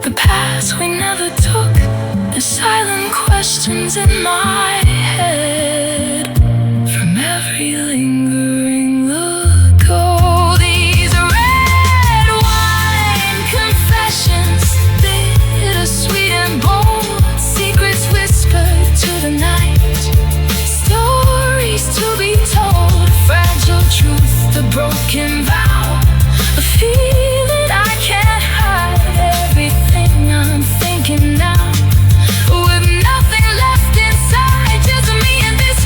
the paths we never took, the silent questions in my head, from every lingering look. Oh, these red wine confessions, bittersweet and bold, secrets whispered to the night, stories to be told. Fragile truth, the broken vow, a feeling I can't hide. Everything I'm thinking now, with nothing left inside. Just me and this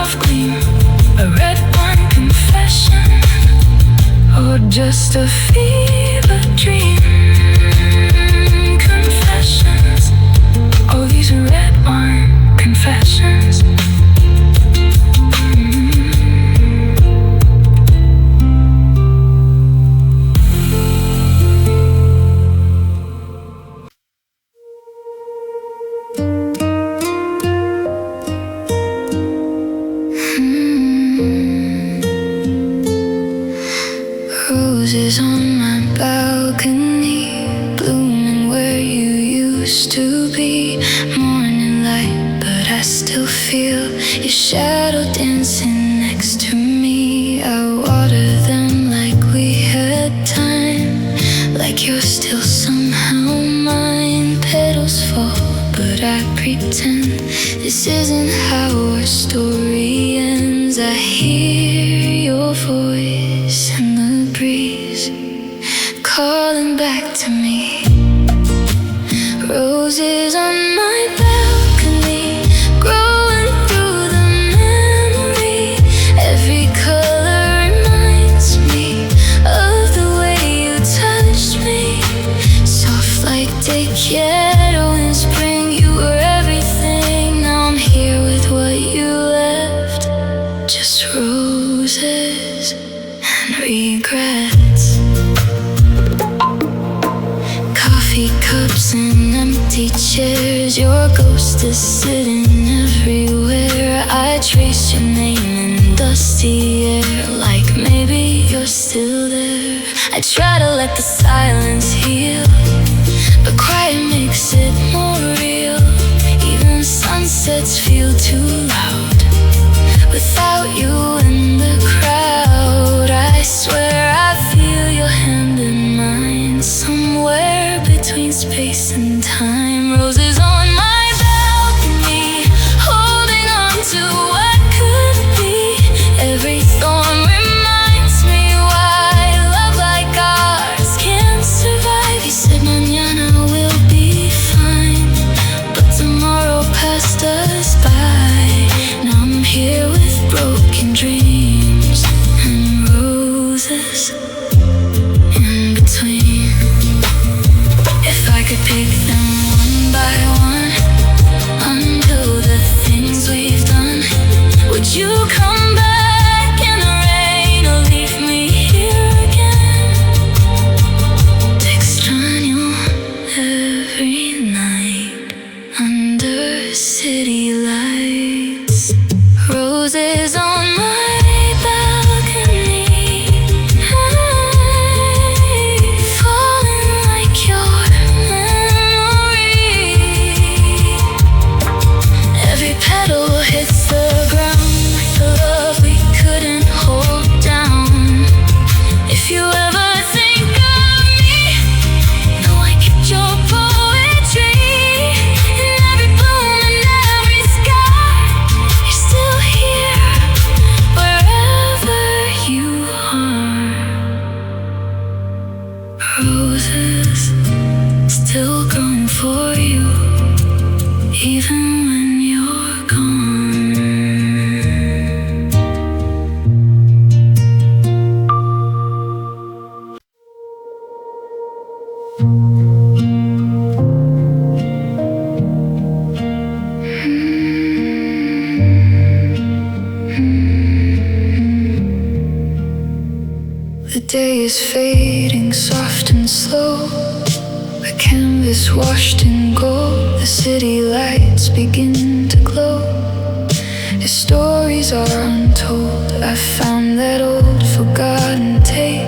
soft gleam, a red wine confession, or just a fever dream. Confessions, oh these red wine confessions. Roses on my balcony, blooming where you used to be. Morning light, but I still feel your shadow dancing next to me. I water them like we had time, like you're still somehow mine. Petals fall, but I pretend this isn't how our story ends. I hear your voice in the breeze calling back to me. Roses on my balcony, growing through the memory. Every color reminds me of the way you touched me. Soft like te quiero in spring, you were everything. Now I'm here with what you left, just roses and regrets. Coffee cups and empty chairs, your ghost is sitting everywhere. I trace your name in dusty air, like maybe you're still there. I try to let the silence heal, but quiet makes it more real. Even sunsets feel too loud without you in the crowd. I swear I feel your hand in mine, somewhere between space and time. Roses on my balcony, holding on to what could be. Every thorn reminds me why love like ours can't survive. You said mañana will be fine, but tomorrow passed us by. Now I'm here with broken dreams and roses in between. If I could pick them one by one, undo the things we've done, would you come back in the rain or leave me here again? Te extraño every night under city lights. Roses on my balcony, falling like your memory. Every petal hits the ground with the love we couldn't hold down. If you ever think of me, know I kept your poetry in every bloom and every sky. You're still here, wherever you are. Roses still growing for you, even when you're gone. The day is fading soft and slow, a canvas washed in gold. The city lights begin to glow, the stories are untold. I found that old forgotten tape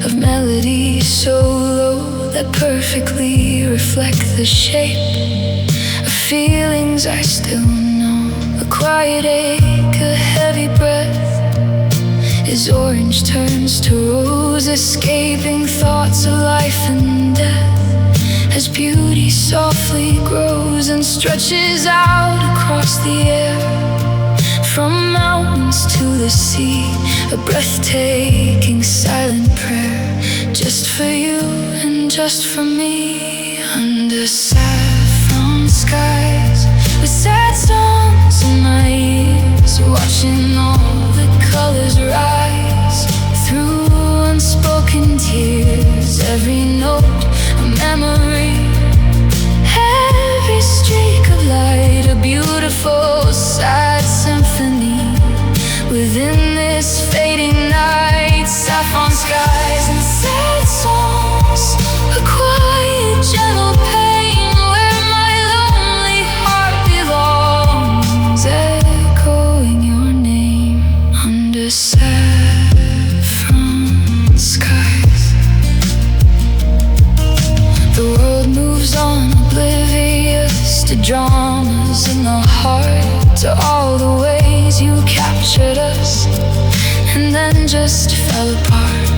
of melodies so low that perfectly reflect the shape of feelings I still know. A quiet ache, a heavy breath, as orange turns to rose, escaping thoughts of life and death. As beauty softly grows and stretches out across the air, from mountains to the sea, a breathtaking silent prayer, just for you and just for me. Under saffron skies, with sad songs in my ears, watching all the colors rise through unspoken tears. Every note a memory, every streak of light a beautiful sad symphony. Within this fading night, saffron skies and sad songs, a quiet gentle pain where my lonely heart belongs, echoing your name under saffron skies. The world moves on, oblivious to dramas in the heart, to all the ways you captured us and then just fell apart.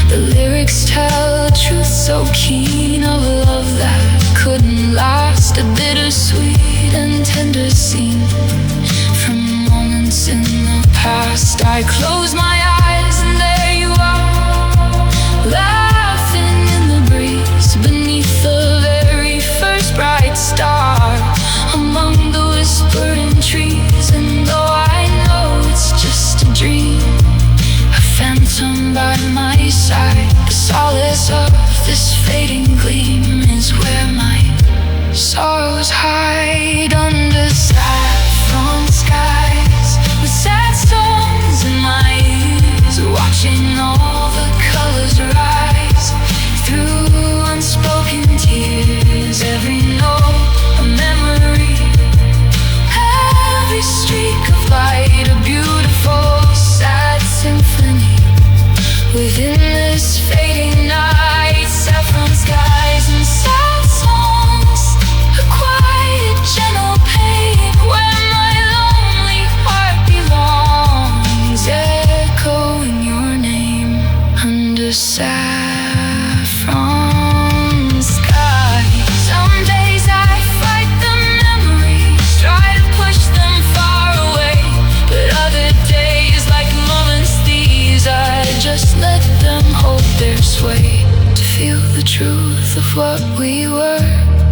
The lyrics tell a truth so keen of love that couldn't last, a bittersweet and tender scene from moments in the past. I close my eyes and there you are, laughing in the breeze beneath the very first bright star, among the whispering trees. And though I know it's just a dream, a phantom by my side, the solace of this fading gleam is where my sorrows hide under saffron skies, with sad songs in my ears, watching all the colors rise through unspoken tears. Every note a memory, every streak of light a beautiful sad symphony. Within this fading night, saffron skies and sad songs, a quiet gentle pain where my lonely heart belongs, echoing your name under saffron skies. Some days I fight the memories, try to push them far away, but other days, like moments these, I just let them hold their sway. To feel the truth of what we were,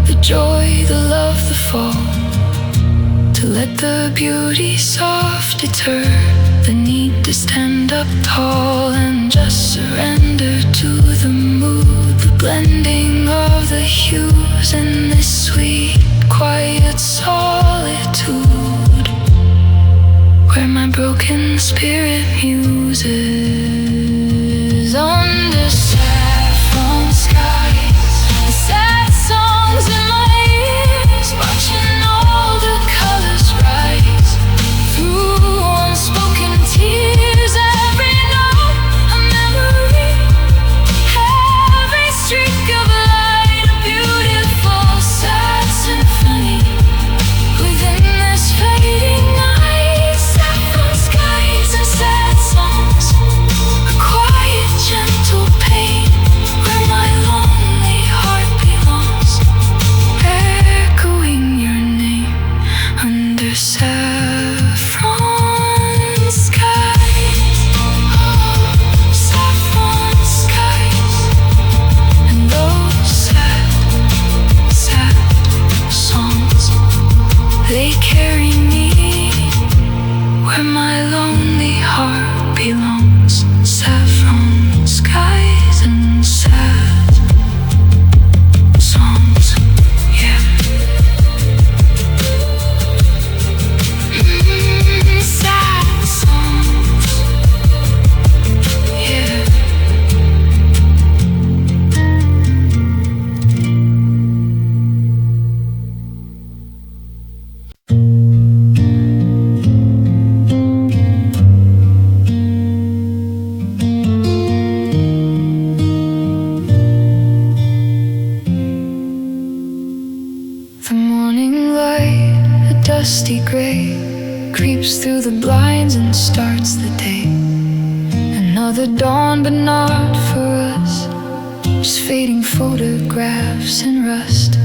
the joy, the love, the fall, to let the beauty soft deter the need to stand up tall and just surrender to the mood, the blending of the hues in this sweet, quiet solitude, where my broken spirit muses under saffron skies. The sad songs in my ears, watching all the colors rise through unspoken tears. Every note a memory, every streak of light a beautiful sad symphony. Within this fading night, saffron skies and sad songs, a quiet gentle pain where my lonely heart belongs, echoing your name under saffron skies. Oh, saffron skies, and those sad, sad songs, they carry me where my lonely heart belongs. Saffron skies and sad songs, yeah. Sad songs, yeah. The morning light, a dusty gray, creeps through the blinds and starts the day. Another dawn, but not for us, just fading photographs in rust.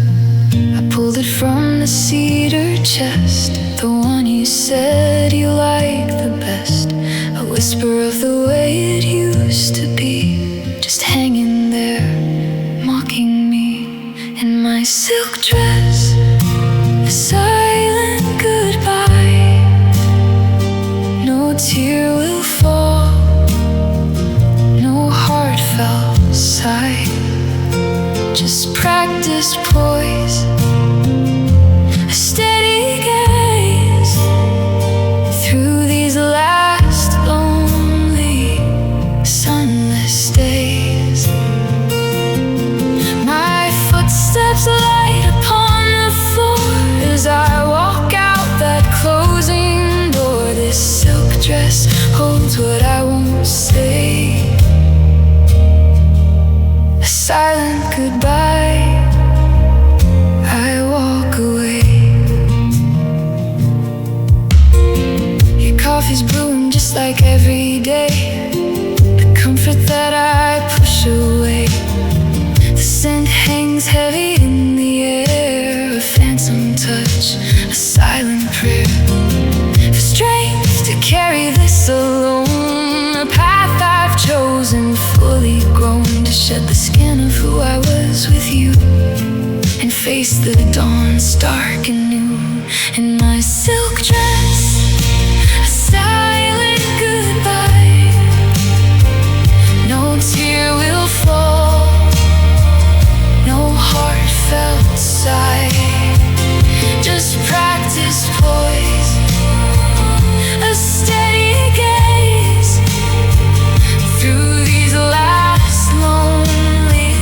I pulled it from the cedar chest, the one you said you liked the best. A whisper of the way it used to be, just hanging there, mocking me in my silk dress. A silent goodbye, coffee's brewing just like every day. The comfort that I push away. The scent hangs heavy in the air. A phantom touch, a silent prayer for strength to carry this alone. A path I've chosen, fully grown, to shed the skin of who I was with you and face the dawn stark and new. In my silk dress, a silent goodbye. No tear will fall, no heartfelt sigh. Just practice poise, a steady gaze through these last lonely,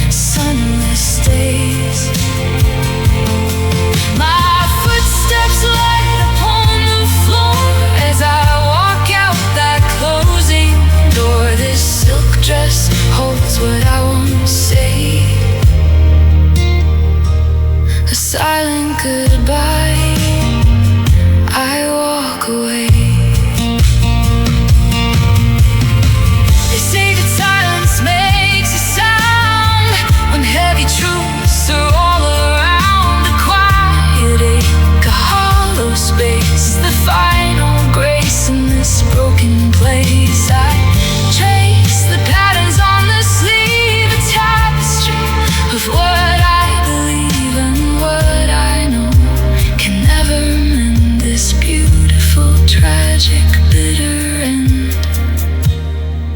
sunless days. My footsteps light upon the floor as I walk out that closing door. This silk dress holds what I won't say, a silent goodbye. I walk away. They say that silence makes a sound when heavy truths are all around. A quiet ache, a hollow space, the final grace in this broken place. I trace the patterns on the sleeve, a tapestry of what I believe and what I know can never mend this beautiful, tragic, bitter end.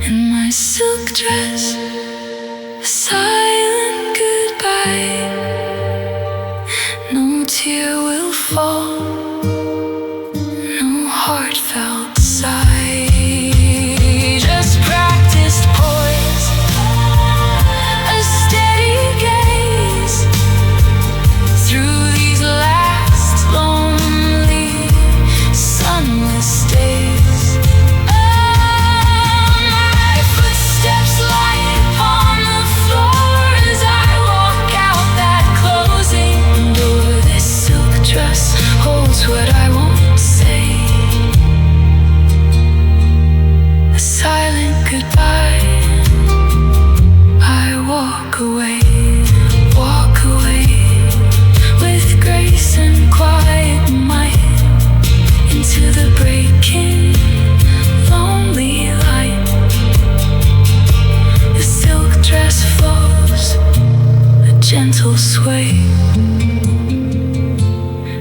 In my silk dress, a silent goodbye. No tear will fall, no heartfelt sigh. Just practiced poise, a steady gaze through these last lonely, sunless days. My footsteps light upon the floor as I walk out that closing door. This silk dress holds what I won't say, a silent goodbye. I walk away with grace and quiet might into the breaking, lonely light. The silk dress flows, a gentle sway,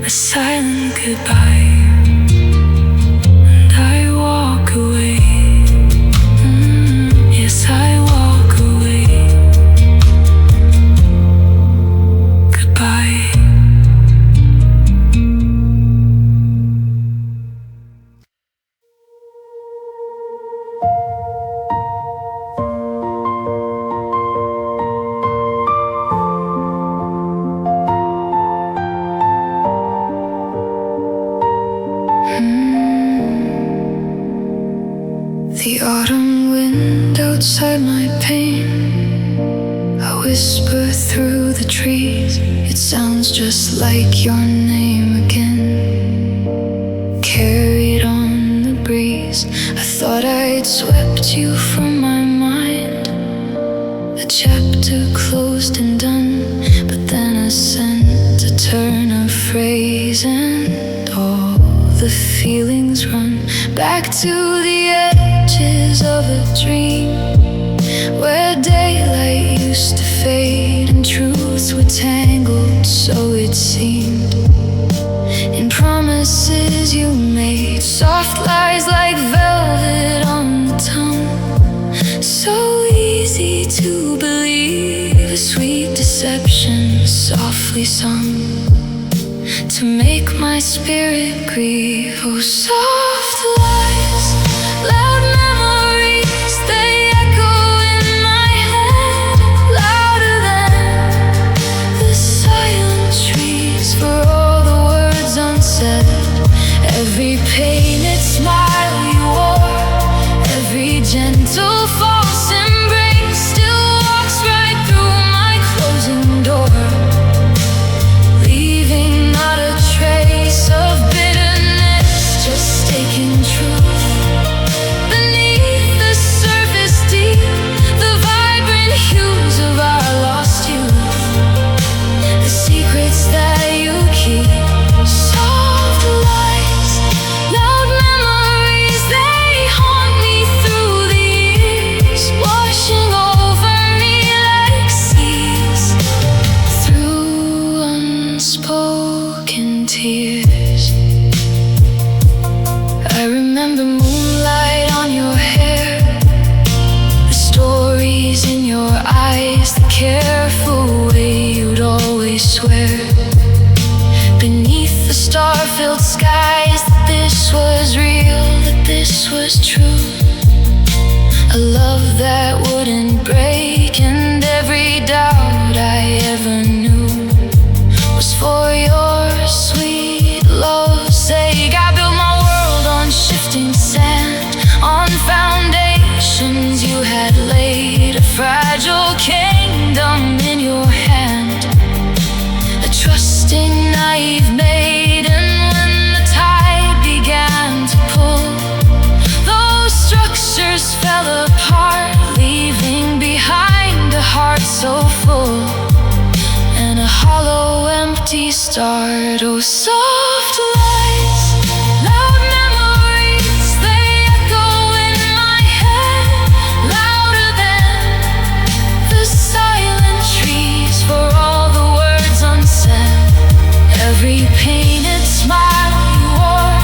a silent goodbye. And I walk away. Yes, I walk away. Goodbye. The autumn wind outside my pane, I whisper through the trees. It sounds just like your name again, carried on the breeze. I thought I'd swept you from my mind, a chapter closed and done. But then a scent, a turn of phrase, and all the feelings run back to the edges of a dream, where daylight used to fade and truths were tangled, so it seemed, in promises you made. Soft lies like velvet on the tongue, so easy to believe. A sweet deception softly sung to make my spirit grieve. Oh, soft lies, loud memories, they echo in my head, louder than the silent trees. For all the words unsaid, every painted smile you wore, every gentle false embrace still walks right through my closing door, leaving not a trace of bitterness, just taking remember moonlight on your hair, the stories in your eyes, the careful way you'd always swear beneath the star-filled skies that this was real, that this was true. A love that wouldn't break, and every doubt I ever knew was for your sweet love's sake. I built my world on shifting sand, on foundations you had laid, a fragile kingdom in your hand, a trusting, naive maiden. When the tide began to pull, those structures fell apart, leaving behind a heart so full and a hollow, empty start. Oh, soft lies, loud memories, they echo in my head, louder than the silent trees, for all the words unsaid. Every painted smile you wore,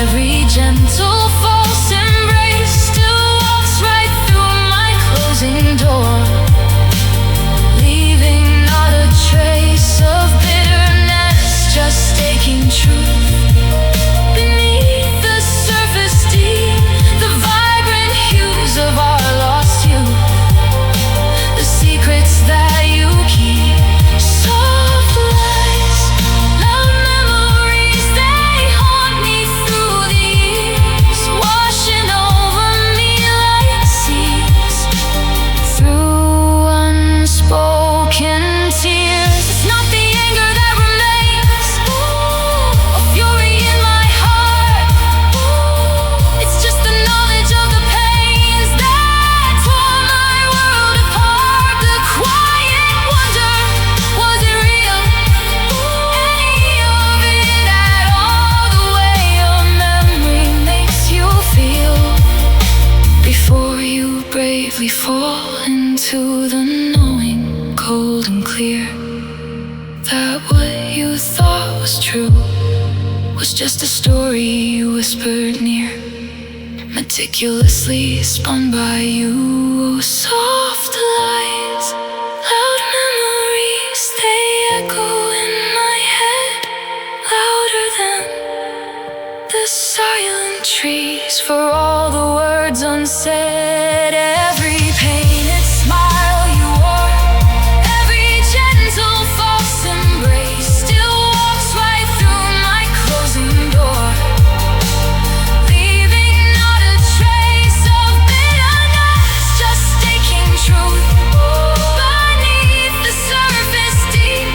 every gentle false embrace still walks right through my closing door, leaving not a trace of bitterness, just taking truth beneath the surface deep, the vibrant hues of our lost youth, the secrets that you keep. Soft lies, loud memories, they haunt me through the years, washing over me like seas, through unspoken tears. It's not the anger that remains, a fury in my heart. It's just the knowledge of the pains that tore my world apart. The quiet wonder, was it real? Any of it at all? The way a memory makes you feel before you bravely fall into the knowing, cold and clear, that what you thought was true was just a story you whispered near, meticulously spun by you. Oh, soft lies, loud memories, they echo in my head, louder than the silent trees, for all the words unsaid. Every painted smile you wore, every gentle false embrace still walks right through my closing door, leaving not a trace of bitterness, just taking truth beneath the surface deep,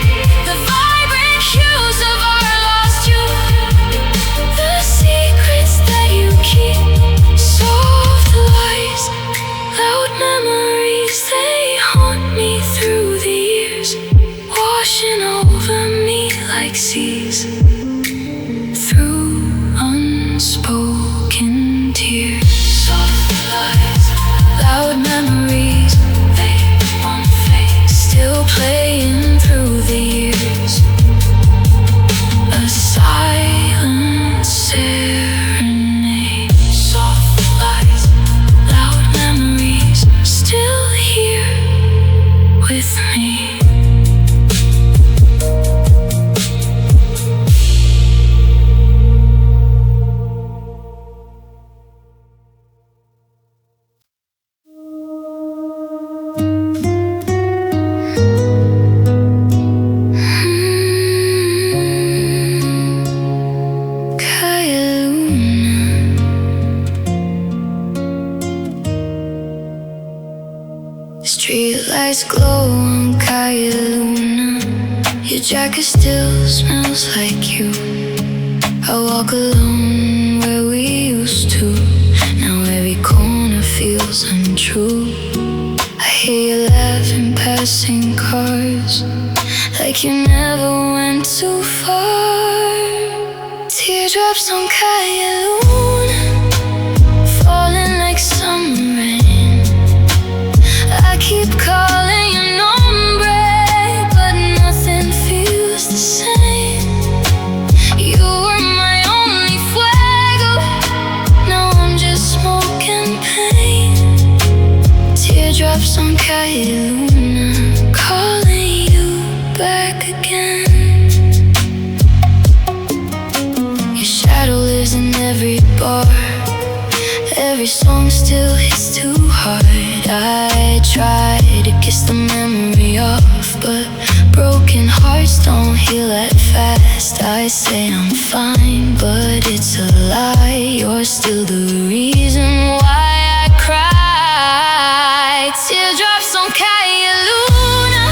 the vibrant hues of our lost youth, the secrets that you keep. Soft lies, loud memories, they haunt me through the years, washing over me like seas, through unspoken tears. Soft lies, loud memories, fade on fade, still playing through the years, a silent serenade. Soft lies, loud memories, still here with me. Streetlights glow on Calle Luna, your jacket still smells like you. I walk alone where we used to, now every corner feels untrue. I hear you laughing, passing cars, like you never went too far. Teardrops on Calle Luna, falling like summer rain. I keep calling your nombre, but nothing feels the same. You were my only fuego, now in every bar. Every song still hits too hard. I try to kiss the memory off, but broken hearts don't heal that fast. I say I'm fine, but it's a lie. You're still the reason why I cry. Teardrops on Calle Luna,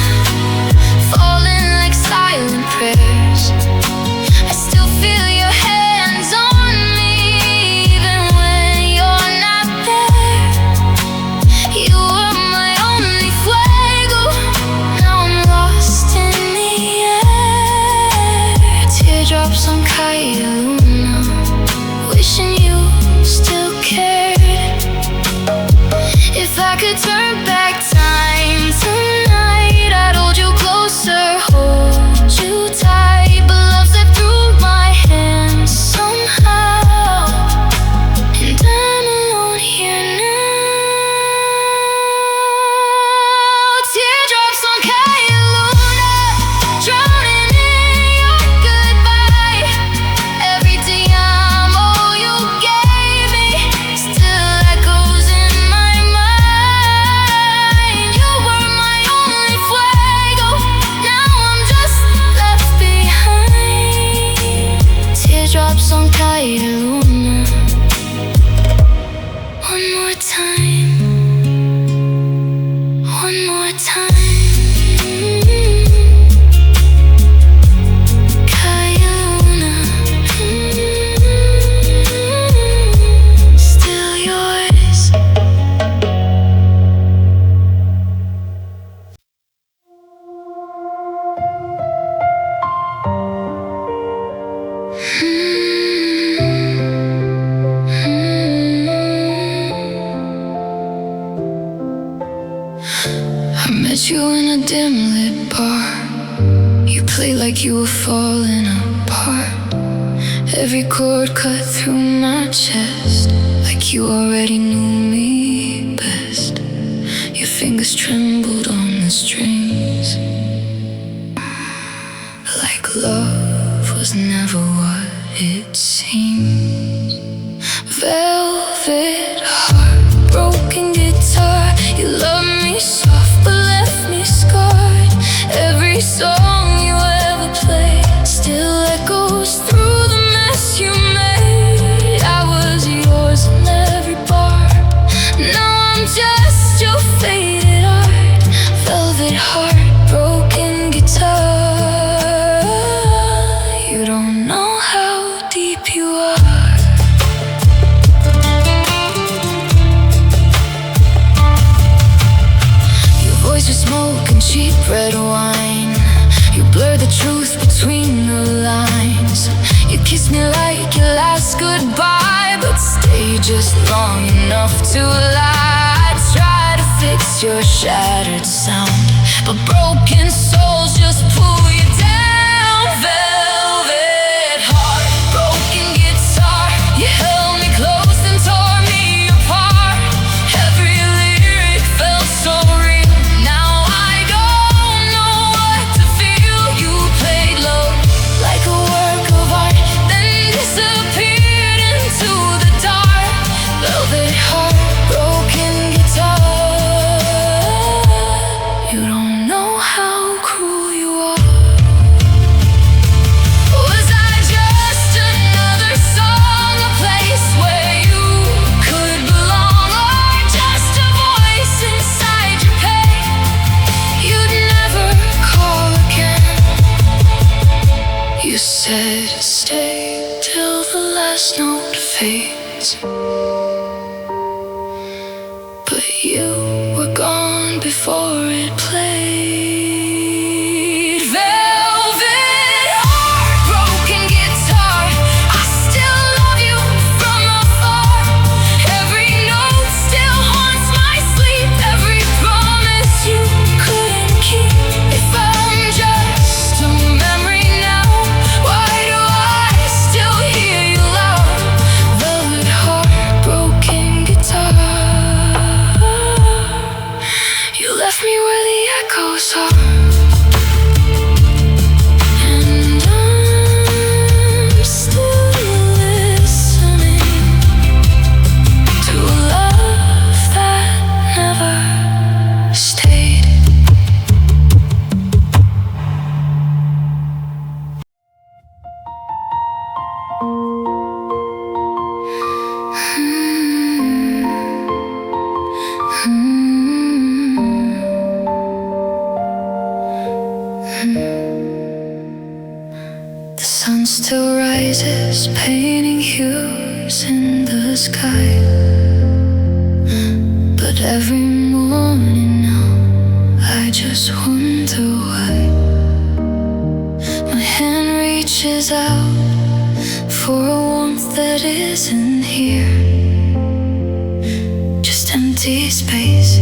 falling like silent prayers. I still feel your hands on me, even when you're not there. You were my only fuego, now I'm lost in the air. Teardrops on Calle Luna, wishing you still cared. If I could turn back time tonight, I'd hold you closer, hold you tight. But love slipped through my hands somehow, and I'm alone here now. Teardrops on Calle Luna, drowning in your goodbye. Every damn all you gave me still echoes in my mind. You were my only fuego, now I'm just left behind. Teardrops on Calle Luna, one more time, one more time. Calle Luna, still yours. I met you in a dim lit bar. You played like you were falling apart. Every chord cut through my chest, like you already knew me best. Your fingers trembled on the strings, like love was never what it seems. Velvet heart, broken guitar. You loved me soft but left me scarred. Every song you ever played still echoes through the mess you made. I was yours in every bar, now I'm just your faded art. Velvet heart, broken guitar. You don't know how deep you are. Your voice was smoke and cheap red wine. You blurred the truth between the lines. You kissed me like your last goodbye, but stayed just long enough to lie. I try to fix your shattered sound, but broken souls just pull you down. Velvet heart, broken guitar. You held me close and tore me apart. Every lyric felt so real. Now I don't know what to feel. You played low like a work of art, then disappeared into the dark. Velvet heart, broken guitar. You don't know how cruel you are. Was I just another song, a place where you could belong, or just a voice inside your pain you'd never call again? You said stay till the last note fades, but you were gone before it played. Velvet heart, broken guitar. I still love you from afar. Every note still haunts my sleep. Every promise you couldn't keep. If I'm just a memory now, why do I still hear you loud? Velvet heart, broken hues in the sky. But every morning now I just wonder why my hand reaches out for a warmth that isn't here. Just empty space,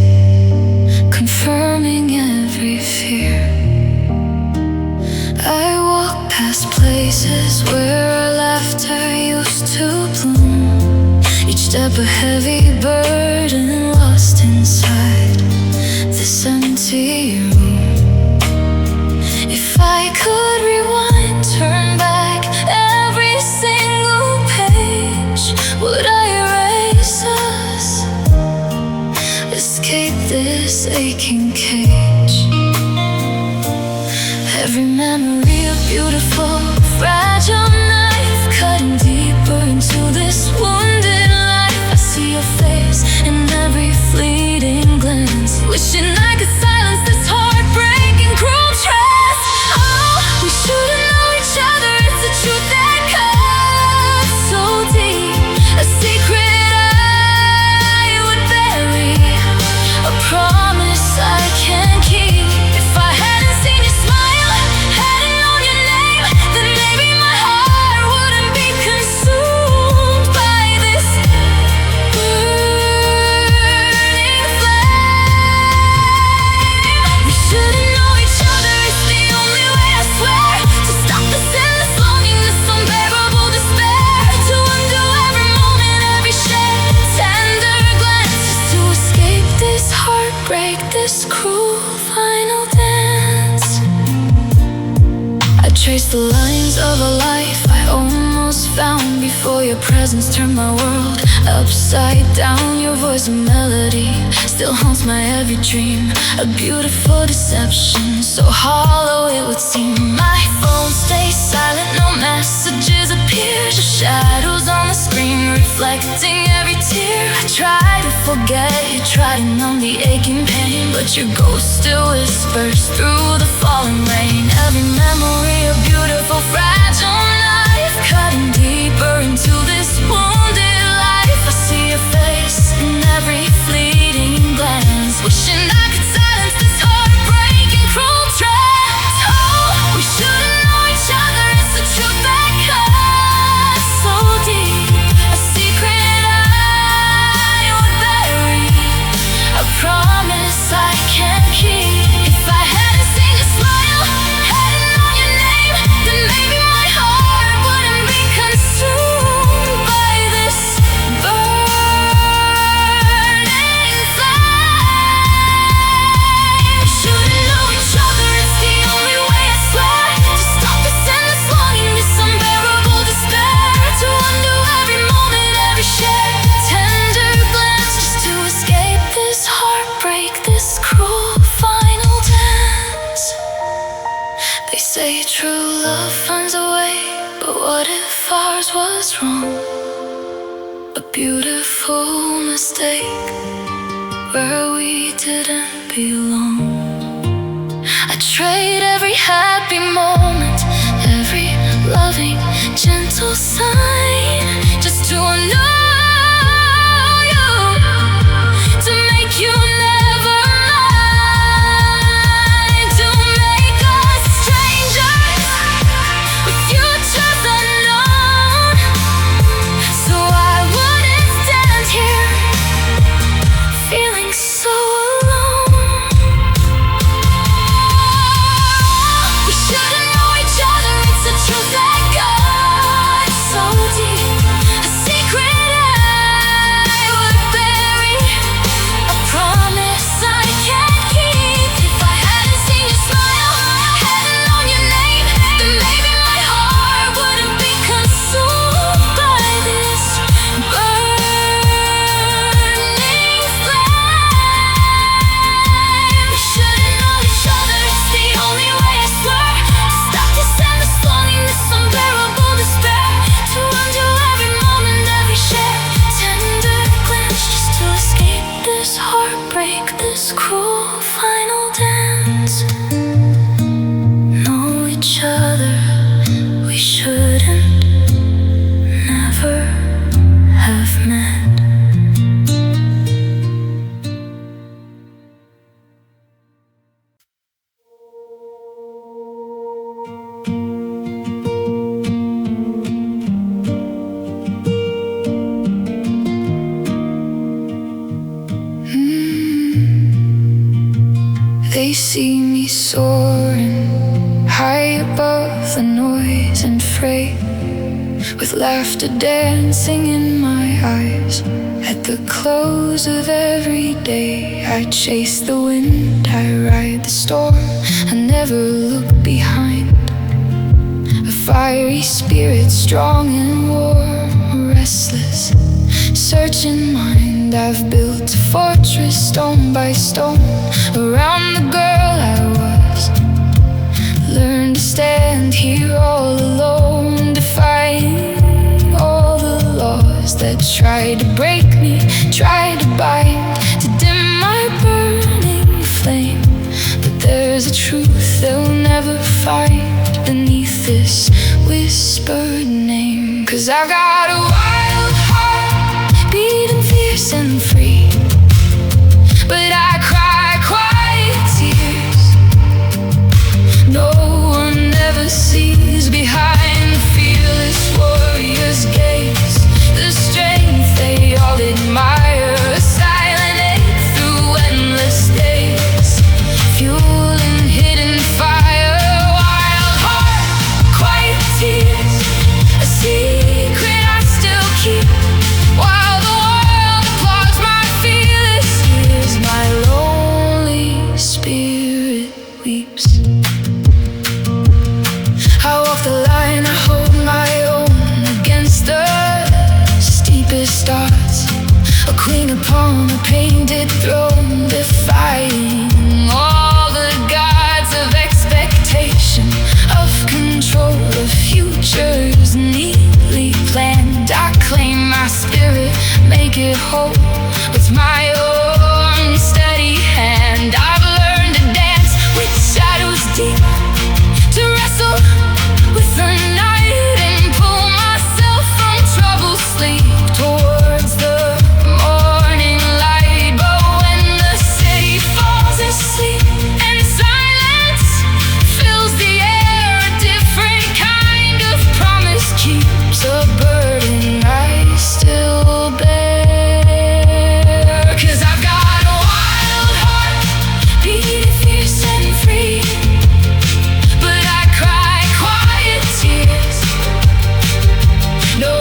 confirming every fear. I walk past places where our laughter used to bloom, each step a heavy burden lost inside this empty room. If I could rewind, turn back every single page, would I erase us, escape this aching cage? Every memory of beautiful, fragile knife cutting deeper into this wounded life. I see your face in every fleeting glance, wishing I could silence this heartbreaking cruel trance. Oh, we shouldn't know each other, it's a truth that cuts so deep, a secret I would bury, a promise I can't keep. If I hadn't seen you smile, hadn't known your name, then maybe my heart wouldn't be consumed by this burning flame. We shouldn't know each other, it's the only way, I swear, to stop this endless longing, this unbearable despair, to undo every moment, every shared tender glance, just to escape this heartbreak, this cruel final dance. I traced the lines of a life I almost found before your presence turned my world upside down. Your voice, a melody, still haunts my every dream, a beautiful deception, so hollow it would seem. My phone stays silent, no messages appear, just shadows on the screen reflecting every tear. I try to forget, you try to numb the aching pain, but your ghost still whispers through the falling rain. Every memory a beautiful, fragile knife cutting deeper into this wounded life. I see your face in every fleeting glance, wishing I could silence this heartbreaking cruel trance. Oh, we shouldn't know each other, it's the truth that cuts so deep, a secret I would bury, a promise I can't keep. If I hadn't seen you smile, hadn't known your name, then maybe my heart wouldn't be consumed by this burning flame. We shouldn't know each other, it's the only way, I swear, to stop this endless longing, this unbearable despair, to undo every moment, every shared tender glance, just to escape this heartbreak, this cruel final dance. They say true love finds a way, but what if ours was wrong? A beautiful mistake where we didn't belong. I trade every happy moment, every loving, gentle sign, just to know you, to make you never mine, to make us strangers with futures unknown, so I wouldn't stand here feeling so alone. We shouldn't know each other, it's a truth that cuts so deep, soaring high above the noise and fray, with laughter dancing in my eyes. At the close of every day, I chase the wind, I ride the storm, I never look behind. A fiery spirit, strong and warm, restless, searching mind. I've built a fortress stone by stone around the girl I was. Learned to stand here all alone, defying all the laws that try to break me, try to bind, to dim my burning flame. But there's a truth they'll never find beneath this whispered name. 'Cause I've got a wild heart, beating fierce and free, but I cry quiet tears. No one ever sees behind the fearless warrior's gaze the strength they all admire, a silent ache through endless days, fueling hidden fire. Wild heart, quiet tears, a secret I still keep, while the world applauds my fearless years. My lonely spirit weeps. I walk the line, I hold my own against the steepest odds, a queen upon a painted throne, defying all the gods of expectation, of control, of futures neatly planned. I claim my spirit, make it whole with my own steady hand. I've learned to dance with shadows deep, to wrestle with the night and pull myself from troubled sleep towards the morning light. But when the city falls asleep and silence fills the air, a different kind of promise keeps a burden I still bear. 'Cause I've got a wild heart, beating fierce and free, but I cry quiet tears. No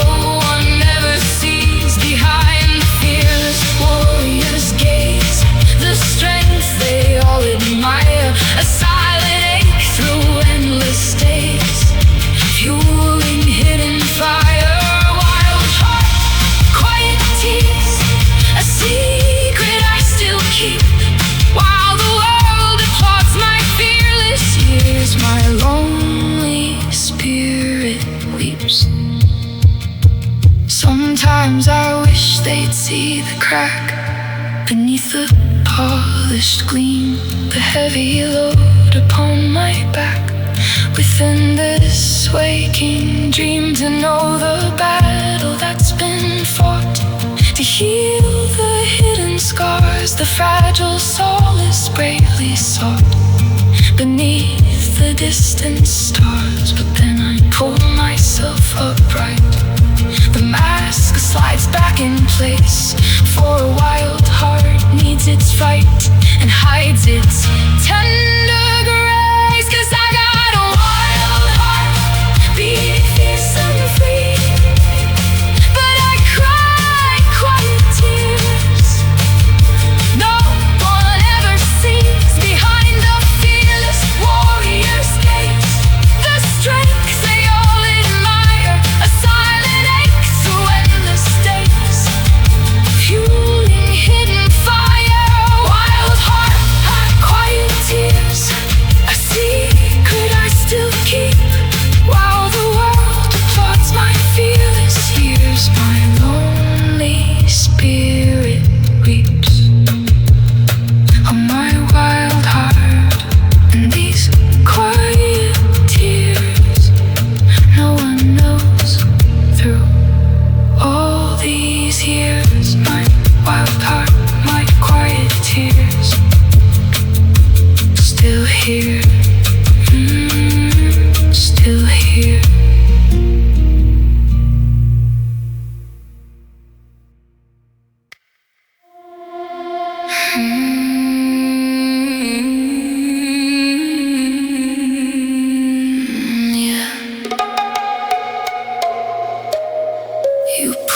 one ever sees behind the fearless warrior's gaze the strength they all admire, a silent ache through endless days, fueling hidden fire. Wild heart, quiet tears, a secret I still keep, while the world applauds my fearless years. My lonely spirit weeps. Sometimes I wish they'd see the crack beneath the polished gleam, the heavy load upon my back. Within this waking dream, to know the battle that's been fought, to heal the hidden scars, the fragile soul is bravely sought beneath the distant stars. But then I pull myself upright, the mask slides back in place, for a wild heart needs its fight and hides its tender grace. 'Cause I got a wild heart, beating fierce and free, but I cry quiet tears. No one ever sees behind the fearless warrior's gaze the strength they all admire, a silent ache through endless days, fueling hidden fire. Wild heart, quiet tears.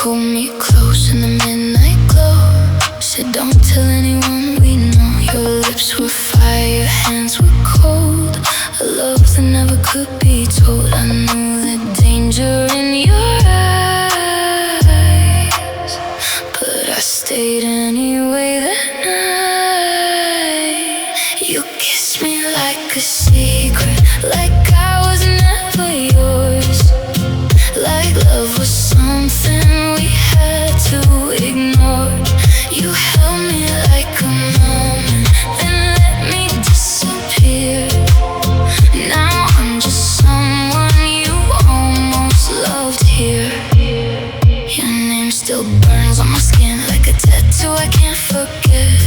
Hold me close in the midnight glow. Said don't tell anyone we know. Your lips were fire, your hands were cold. A love that never could be told. I knew the danger in your eyes, but I stayed anyway that night. You kissed me like a secret, like I was never yours, like love was something we had to ignore. You held me like a moment, then let me disappear. Now I'm just someone you almost loved here. Your name still burns on my skin like a tattoo I can't forget.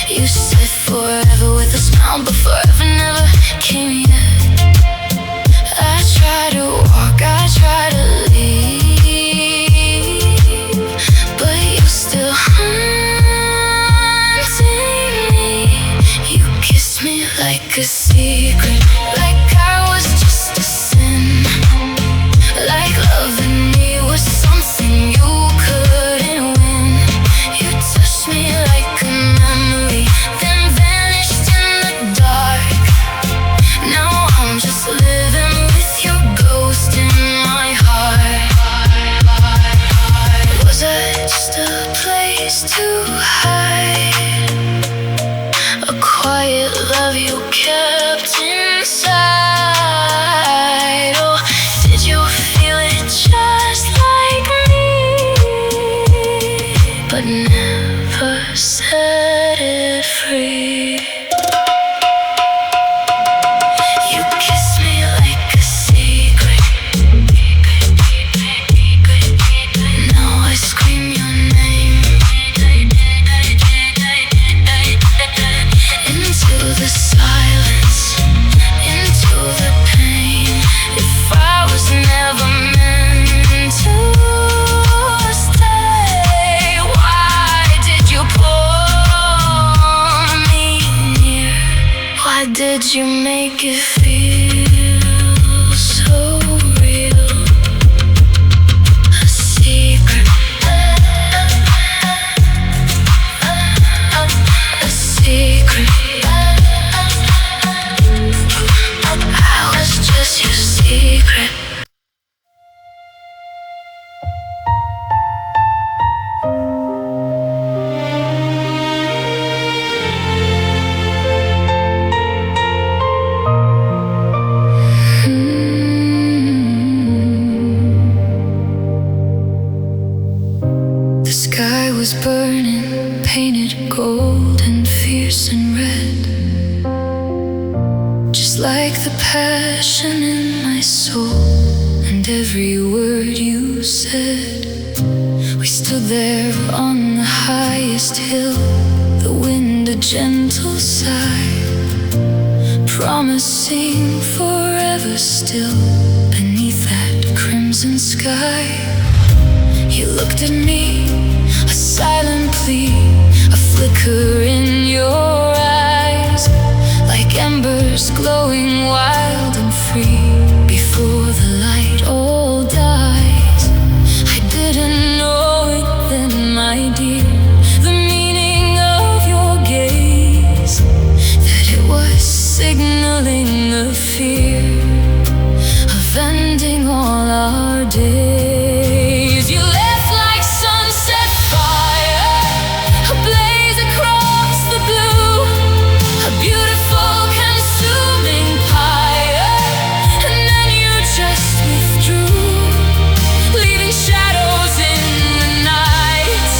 You said forever with a smile, but forever never came yet. I try to walk, I try to leave, but you're still haunting me. You kissed me like a secret, like I was just a sin, like loving me was something you couldn't win. You touched me like a memory, then vanished in the dark. Now I'm just living with your ghost in my heart. Was I just a place to hide, a quiet love you kept inside? Or did you feel it just like me, but never set it free? You kissed me like a secret. Now I scream your name into the silence, into the pain. If I was never meant to stay, why did you pull me near? Why did you make it feel so real? A secret, a secret. I was just your secret. The sky was burning, painted gold and fierce and red, just like the passion in my soul and every word you said. We stood there on the highest hill, the wind a gentle sigh, promising forever still beneath that crimson sky. You looked at me, a silent plea, a flicker in your eyes, like embers glowing wild and free before the light all dies. I didn't know it then, my dear, the meaning of your gaze, that it was signaling the fear of ending all our days. You left like sunset fire, ablaze across the blue, a beautiful consuming pyre, and then you just withdrew, leaving shadows in the night,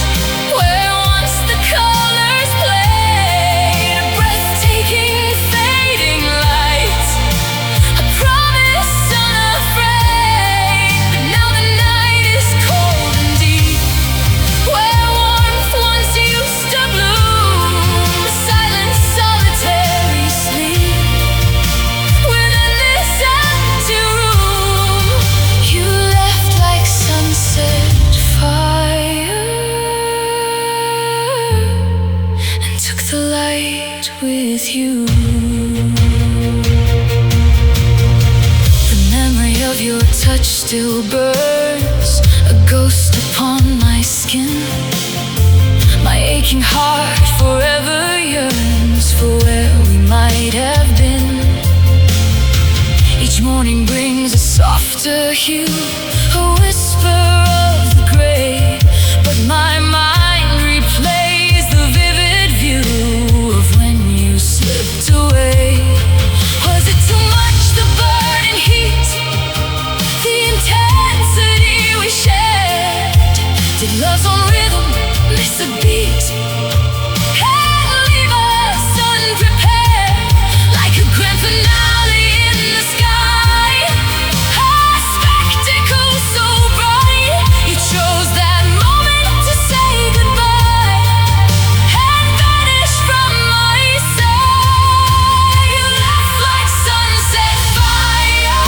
where once the colors played, a breathtaking fading light, a promise unafraid. But now the night is cold and deep, where warmth once used to bloom, silent solitary sleep within this empty room. You left like sunset fire and took the light with you. The memory of your touch still burns, a ghost Did love's own rhythm miss a beat? Can't leave us unprepared, like a grand finale in the sky. A spectacle so bright, you chose that moment to say goodbye and vanish from my sight. You left like sunset fire,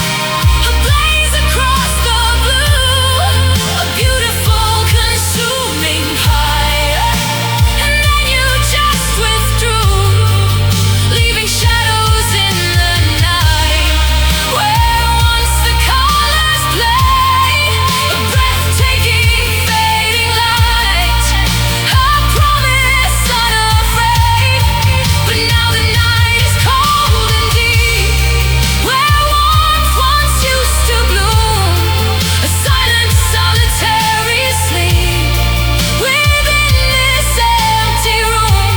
ablaze across the blue, a beautiful consuming fire. And then you just withdrew, leaving shadows in the night, where once the colors play, a breathtaking fading light, a promise unafraid. But now the night is cold and deep, where warmth once used to bloom, a silent solitary sleep within this empty room.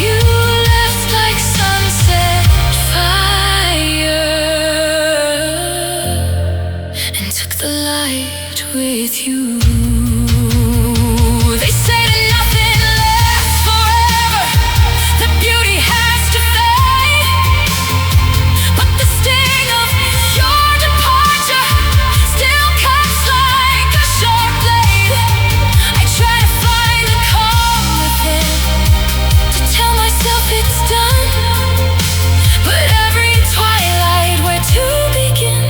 You left like sunset fire and took the light with you. They say that nothing lasts forever, that beauty has to fade, but the sting of your departure still cuts like a sharp blade. I try to find the calm within, to tell myself it's done, but every twilight where to begin,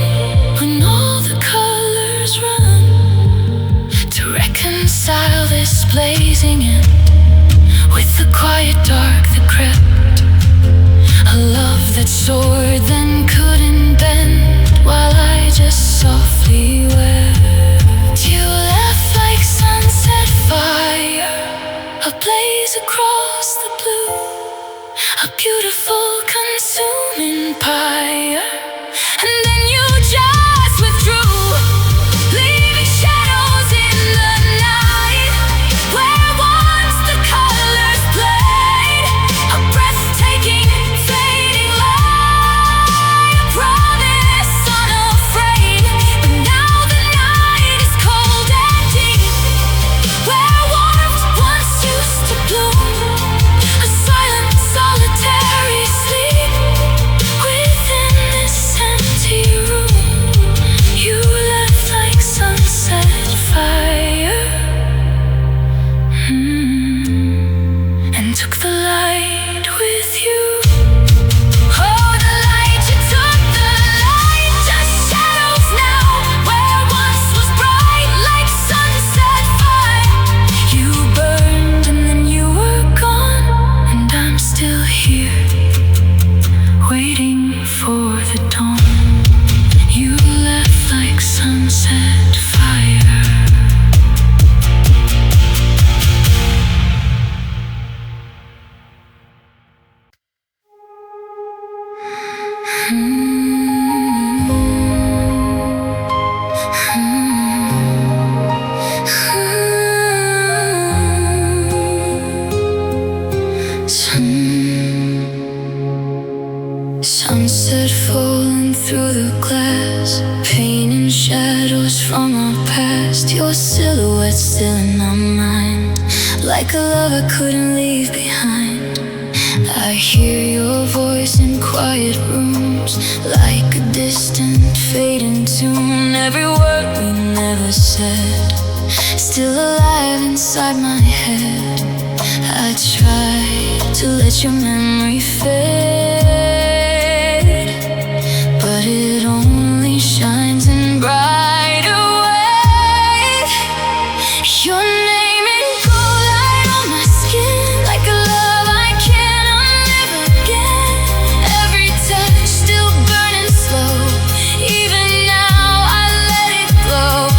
when all the colors run, to reconcile this blazing end with the quiet dark that crept, a love that soared then couldn't bend, while I just softly wept. You left like sunset fire, ablaze across the blue, a beautiful consuming fire. And then you just withdrew, leaving shadows in the night, where once the colors played, a breathtaking fading light, a promise unafraid. But now the night is cold and deep, where warmth once used to bloom, a silent solitary sleep within this empty room. You left like sunset fire, and took the light with you. Oh, the light, you took the light, just shadows now, where once was bright like sunset fire. You burned and then you were gone, and I'm still here, waiting for the dawn. You left like sunset fire. Sunset falling through the glass, painting shadows from our past. Your silhouette still in my mind, like a love I couldn't leave behind. I hear your voice in quiet rooms, like a distant fading tune. Every word we never said, still alive inside my head. I try to let your memory fade, but it only shines in brighter ways. Your name in gold light on my skin, like a love I can't unlive again. Every touch still burning slow, even now I let it glow.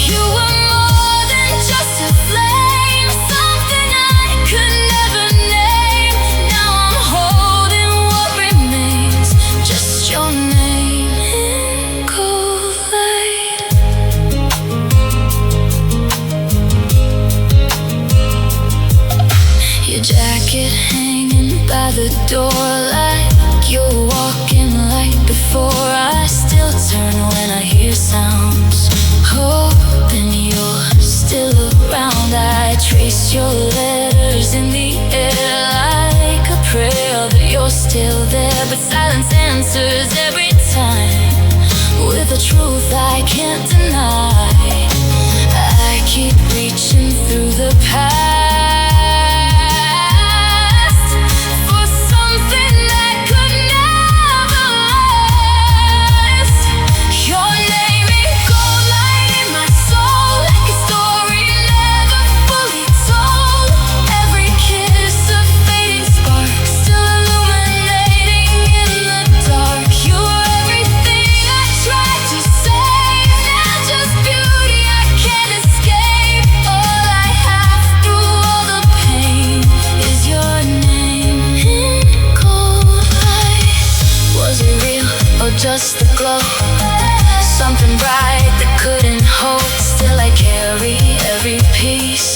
You were more than just a flame, something I could never name. Now I'm holding what remains, just your name in gold light. Your jacket hanging by the door, like you're walking like before. I still turn when I hear sounds, hoping you're still around. trace your letters in the air like a prayer that you're still there. But silence answers every time with a truth I can't deny. I keep reaching through the past for something that could never last. Your name is gold light in my soul, like a story never fully told. Every kiss a fading spark, still illuminating in the dark. You were everything I tried to save, now just beauty I can't escape. All I have through all the pain is your name. In cold light, was it real or just the glow? Something bright that couldn't hold. Still I carry every piece